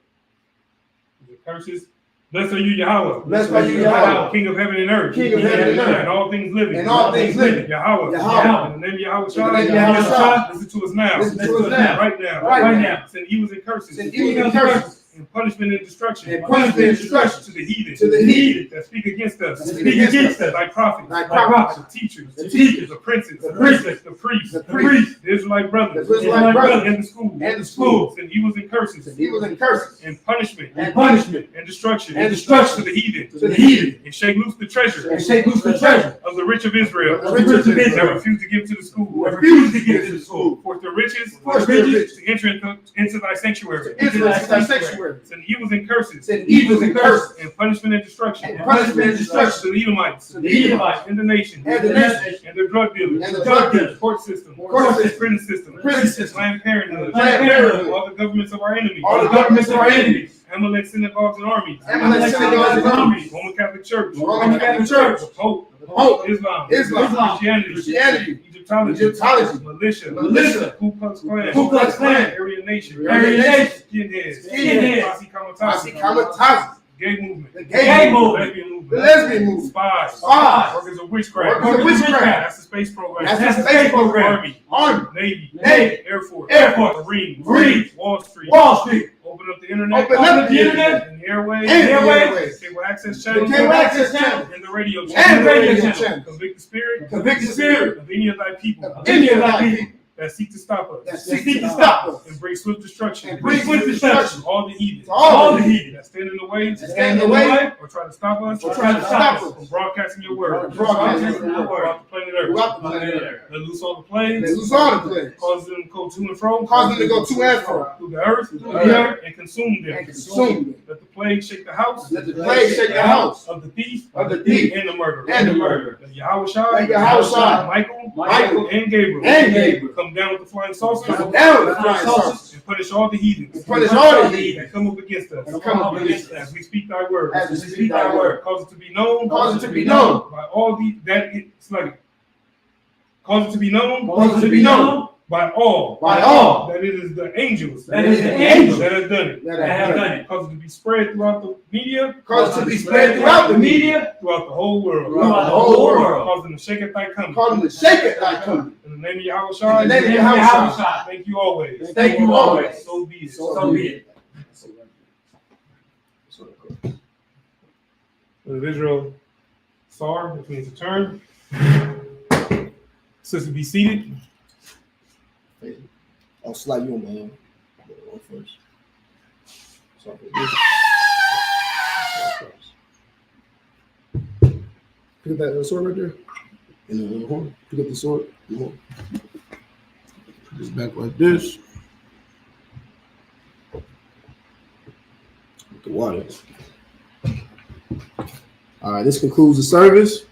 The curses. Blessed are you, Yahweh. Blessed are you, Yahweh. King of heaven and earth. King of heaven and earth. And all things living. And all things living. Yahweh. Yahweh. In the name of Yahweh In the name of Yahweh Shai. Shai. Listen to us now. Listen to us now. Right now. Right now. Send evils and curses. Send evils and curses. And punishment and destruction. And punishment and destruction. To the heathen. To the heathen. That speak against us. That speak against us. Thy prophets. Thy prophets. The teachers. The teachers. The princes. The princes. The priests. The priests. The Israelite brothers. The Israelite brothers. And the schools. And the schools. Send evils and curses. Send evils and curses. And punishment. And punishment. And destruction. And destruction. To the heathen. To the heathen. And shake loose the treasure. And shake loose the treasure. Of the rich of Israel. Of the rich of Israel. That refuse to give to the school. Refuse to give to the school. For the riches. For the riches. To enter into thy sanctuary. Into thy sanctuary. Send evils and curses. Send evils and curses. And punishment and destruction. And punishment and destruction. To the Edomites. To the Edomites. And the nation. And the nation. And the drug dealers. And the drug dealers. Court system. Court system. Prison system. Prison system. Planned Parenthood. Planned Parenthood. All the governments of our enemies. All the governments of our enemies. Amalek synagogues and armies. Amalek synagogues and armies. Roman Catholic Church. Roman Catholic Church. Pope. Pope. Islam. Christianity. Egyptology. Militia. Ku Klux Klan. Ku Klux Klan. Aryan Nation. Aryan Nation. Skinheads. Posse Posse Comitatus. Comitatus. Gay movement. The gay movement. Lesbian movement. The lesbian movement. Spies. Spies. Workers of witchcraft. Workers of witchcraft. That's the space program. That's the space program. Army. Army. Navy. Navy. Air Force. Air Force. Marines. Wall Street. Wall Street. Open up the internet. Open up the internet. And the airways. And the airways. Cable access The channels. cable access channel. And the radio And channel. the radio channel. Convict the spirit. Convict the spirit. Of any of thy people. Of any of thy people. That seek to stop us. That seek to stop us. And bring swift destruction. And bring swift destruction. To all the heathen. To all the heathen. That stand in the way. stand in the way. Or try to stop us. Or try to stop us. From broadcasting your word. Broadcasting your word. Throughout the planet Earth. Throughout the planet Earth. Let loose all the planes. Let loose all the planes. Cause them to go to and fro. Cause them to go to and fro. Through the earth. Through the earth. And consume them. And consume them. Let the plague shake the house. Let the plague shake the house. Of the thief. Of the thief. And the murderer. And the murderer. Let Yahweh Shai. Let Yahweh Shai. Michael. And Gabriel. And Gabriel. Come down with the flying saucers. Come down with the flying saucers. And punish all the heathens. And punish all the heathens. That come up against us. And come up against us. As we speak thy word. As we speak thy word. Cause it to be known. Cause it to be known. By all the that it's like. Cause it to be known. Cause it to be known. By all. By all. That it is the angels. That it is the angels. That have done it. That have done it. Cause it to be spread throughout the media. Cause it to be spread throughout the media. Throughout the whole world. Throughout the whole world. Cause them to shake at thy coming. Cause them to shake at thy coming. In the name of Yahweh Shai. In the name of Yahweh Shai. Thank you always. Thank you always. So be it. So be it. Of Israel, Sar, which means to turn. Sister, be seated. I'll slide you on my one first. Sorry. Pick up that sword right there. In the horn. Pick up the sword. The horn. Put this back like this. With the water. All right, this concludes the service.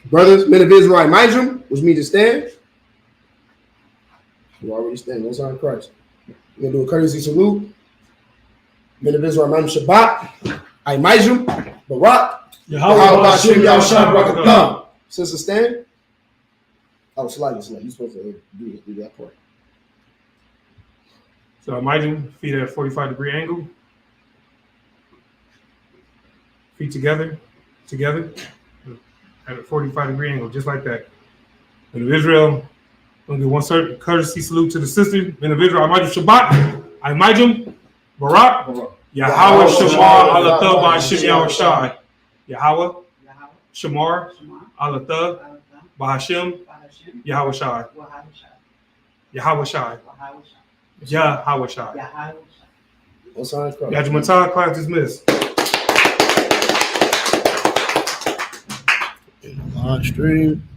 Brothers, men of Israel, Mijam, which means to stand. You already stand. Most high in Christ. We're going to do a courtesy salute. Men of Israel, Mijam Shabbat. Mijam, Barak. Yahweh Hashem Yahushua Barakatah. Sister, stand. Oh, slide. You're supposed to do that part. So imagine feet at a 45-degree angle. Feet together. At a 45-degree angle, just like that. Men of Israel, I'm going to do one certain courtesy salute to the sister. Men of Israel, Imajim Shabbat, Imajim, Barak, Yahweh Shamar, Alatah, Ba'ashim Yahushai. Yahweh, Shamar, Alatah, Ba'ashim, Yahweh Shai. Yahweh Shai. Yahweh Shai. Yajimatah, class dismissed. Live stream.